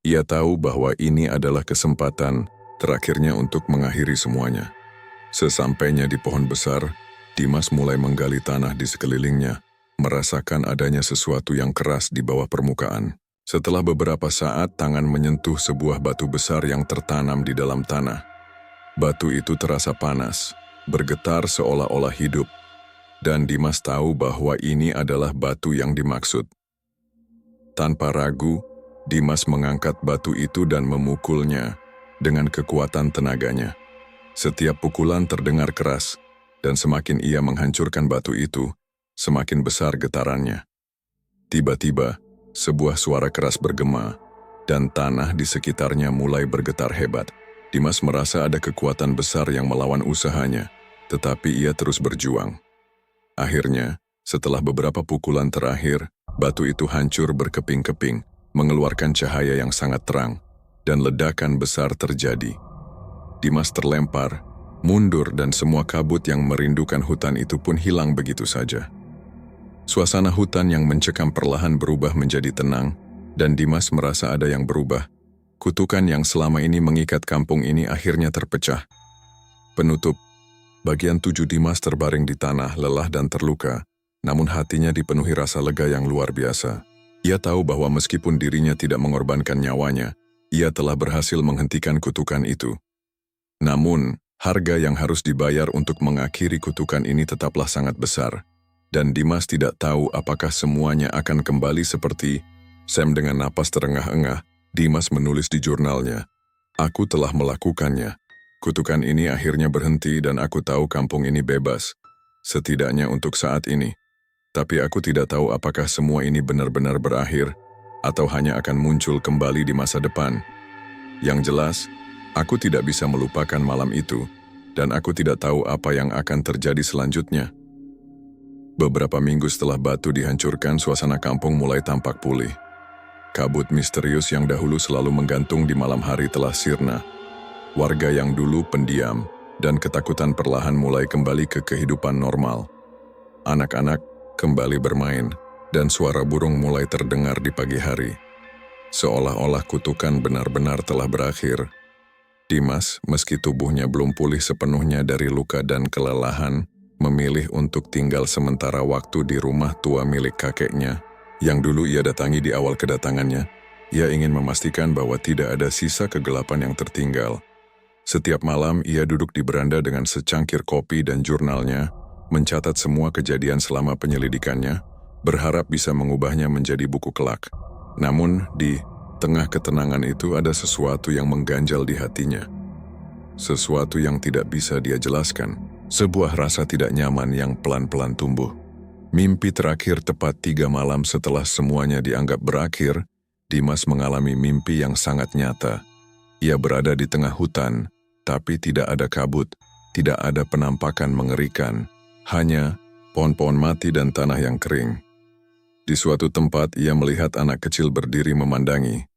Ia tahu bahwa ini adalah kesempatan terakhirnya untuk mengakhiri semuanya. Sesampainya di pohon besar, Dimas mulai menggali tanah di sekelilingnya, merasakan adanya sesuatu yang keras di bawah permukaan. Setelah beberapa saat, tangan menyentuh sebuah batu besar yang tertanam di dalam tanah. Batu itu terasa panas, bergetar seolah-olah hidup, dan Dimas tahu bahwa ini adalah batu yang dimaksud. Tanpa ragu, Dimas mengangkat batu itu dan memukulnya dengan kekuatan tenaganya. Setiap pukulan terdengar keras, dan semakin ia menghancurkan batu itu, semakin besar getarannya. Tiba-tiba, sebuah suara keras bergema, dan tanah di sekitarnya mulai bergetar hebat. Dimas merasa ada kekuatan besar yang melawan usahanya, tetapi ia terus berjuang. Akhirnya, setelah beberapa pukulan terakhir, batu itu hancur berkeping-keping, mengeluarkan cahaya yang sangat terang, dan ledakan besar terjadi. Dimas terlempar, mundur, dan semua kabut yang merindukan hutan itu pun hilang begitu saja. Suasana hutan yang mencekam perlahan berubah menjadi tenang, dan Dimas merasa ada yang berubah. Kutukan yang selama ini mengikat kampung ini akhirnya terpecah. Penutup. Bagian 7 Dimas terbaring di tanah, lelah dan terluka, namun hatinya dipenuhi rasa lega yang luar biasa. Ia tahu bahwa meskipun dirinya tidak mengorbankan nyawanya, ia telah berhasil menghentikan kutukan itu. Namun, harga yang harus dibayar untuk mengakhiri kutukan ini tetaplah sangat besar, dan Dimas tidak tahu apakah semuanya akan kembali seperti Sam. Dengan napas terengah-engah, Dimas menulis di jurnalnya, "Aku telah melakukannya. Kutukan ini akhirnya berhenti dan aku tahu kampung ini bebas, setidaknya untuk saat ini. Tapi aku tidak tahu apakah semua ini benar-benar berakhir atau hanya akan muncul kembali di masa depan. Yang jelas, aku tidak bisa melupakan malam itu, dan aku tidak tahu apa yang akan terjadi selanjutnya." Beberapa minggu setelah batu dihancurkan, suasana kampung mulai tampak pulih. Kabut misterius yang dahulu selalu menggantung di malam hari telah sirna. Warga yang dulu pendiam dan ketakutan perlahan mulai kembali ke kehidupan normal. Anak-anak kembali bermain, dan suara burung mulai terdengar di pagi hari. Seolah-olah kutukan benar-benar telah berakhir. Dimas, meski tubuhnya belum pulih sepenuhnya dari luka dan kelelahan, memilih untuk tinggal sementara waktu di rumah tua milik kakeknya, yang dulu ia datangi di awal kedatangannya. Ia ingin memastikan bahwa tidak ada sisa kegelapan yang tertinggal. Setiap malam ia duduk di beranda dengan secangkir kopi dan jurnalnya, mencatat semua kejadian selama penyelidikannya, berharap bisa mengubahnya menjadi buku kelak. Namun, di tengah ketenangan itu ada sesuatu yang mengganjal di hatinya. Sesuatu yang tidak bisa dia jelaskan. Sebuah rasa tidak nyaman yang pelan-pelan tumbuh. Mimpi terakhir tepat 3 malam setelah semuanya dianggap berakhir, Dimas mengalami mimpi yang sangat nyata. Ia berada di tengah hutan, tapi tidak ada kabut, tidak ada penampakan mengerikan, hanya pohon-pohon mati dan tanah yang kering. Di suatu tempat ia melihat anak kecil berdiri memandangi.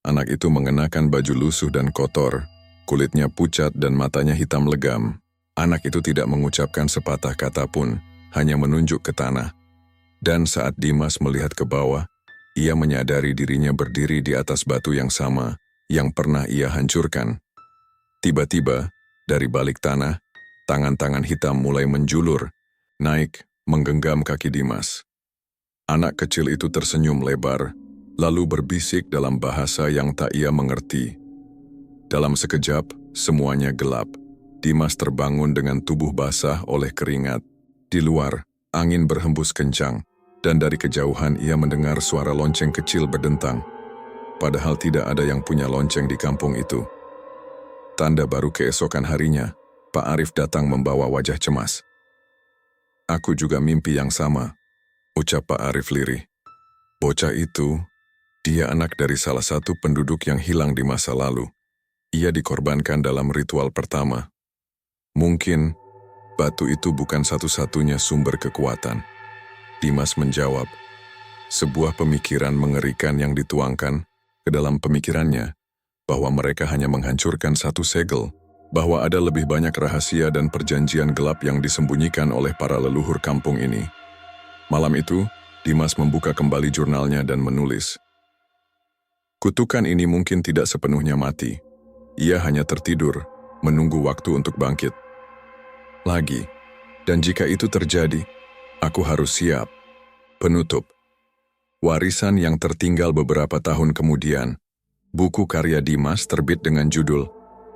Anak itu mengenakan baju lusuh dan kotor, kulitnya pucat dan matanya hitam legam. Anak itu tidak mengucapkan sepatah kata pun, hanya menunjuk ke tanah. Dan saat Dimas melihat ke bawah, Ia menyadari dirinya berdiri di atas batu yang sama yang pernah ia hancurkan. Tiba-tiba, dari balik tanah, tangan-tangan hitam mulai menjulur, naik, menggenggam kaki Dimas. Anak kecil itu tersenyum lebar, lalu berbisik dalam bahasa yang tak ia mengerti. Dalam sekejap, semuanya gelap. Dimas terbangun dengan tubuh basah oleh keringat. Di luar, angin berhembus kencang, dan dari kejauhan ia mendengar suara lonceng kecil berdentang. Padahal tidak ada yang punya lonceng di kampung itu. Tanda baru keesokan harinya, Pak Arif datang membawa wajah cemas. "Aku juga mimpi yang sama," ucap Pak Arif lirih. "Bocah itu, dia anak dari salah satu penduduk yang hilang di masa lalu. Ia dikorbankan dalam ritual pertama. Mungkin, batu itu bukan satu-satunya sumber kekuatan." Dimas menjawab, sebuah pemikiran mengerikan yang dituangkan ke dalam pemikirannya, bahwa mereka hanya menghancurkan satu segel, bahwa ada lebih banyak rahasia dan perjanjian gelap yang disembunyikan oleh para leluhur kampung ini. Malam itu, Dimas membuka kembali jurnalnya dan menulis, "Kutukan ini mungkin tidak sepenuhnya mati. Ia hanya tertidur, menunggu waktu untuk bangkit lagi. Dan jika itu terjadi, aku harus siap." Penutup. Warisan yang tertinggal beberapa tahun kemudian. Buku karya Dimas terbit dengan judul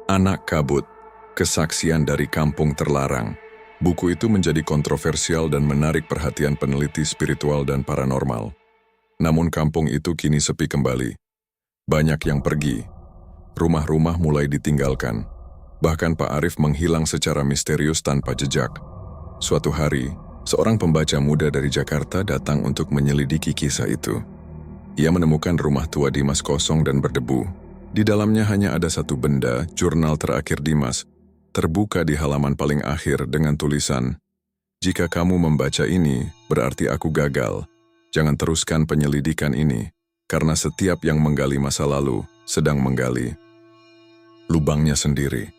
Anak Kabut, Kesaksian dari Kampung Terlarang. Buku itu menjadi kontroversial dan menarik perhatian peneliti spiritual dan paranormal. Namun kampung itu kini sepi kembali. Banyak yang pergi. Rumah-rumah mulai ditinggalkan. Bahkan Pak Arif menghilang secara misterius tanpa jejak. Suatu hari, seorang pembaca muda dari Jakarta datang untuk menyelidiki kisah itu. Ia menemukan rumah tua Dimas kosong dan berdebu. Di dalamnya hanya ada satu benda, jurnal terakhir Dimas, terbuka di halaman paling akhir dengan tulisan, "Jika kamu membaca ini, berarti aku gagal. Jangan teruskan penyelidikan ini, karena setiap yang menggali masa lalu sedang menggali lubangnya sendiri."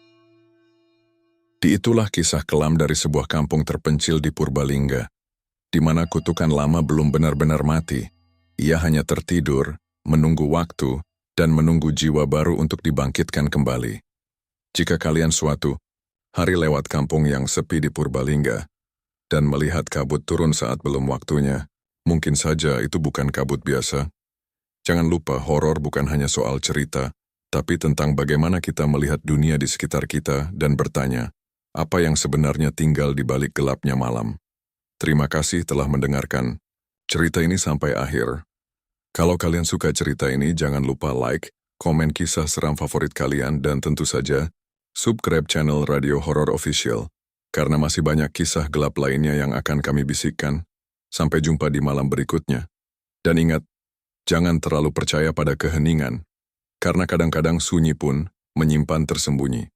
Itulah kisah kelam dari sebuah kampung terpencil di Purbalingga, di mana kutukan lama belum benar-benar mati. Ia hanya tertidur, menunggu waktu, dan menunggu jiwa baru untuk dibangkitkan kembali. Jika kalian suatu hari lewat kampung yang sepi di Purbalingga, dan melihat kabut turun saat belum waktunya, mungkin saja itu bukan kabut biasa. Jangan lupa, horor bukan hanya soal cerita, tapi tentang bagaimana kita melihat dunia di sekitar kita dan bertanya, apa yang sebenarnya tinggal di balik gelapnya malam. Terima kasih telah mendengarkan cerita ini sampai akhir. Kalau kalian suka cerita ini, jangan lupa like, komen kisah seram favorit kalian, dan tentu saja, subscribe channel Radio Horor Official, karena masih banyak kisah gelap lainnya yang akan kami bisikkan. Sampai jumpa di malam berikutnya. Dan ingat, jangan terlalu percaya pada keheningan, karena kadang-kadang sunyi pun menyimpan tersembunyi.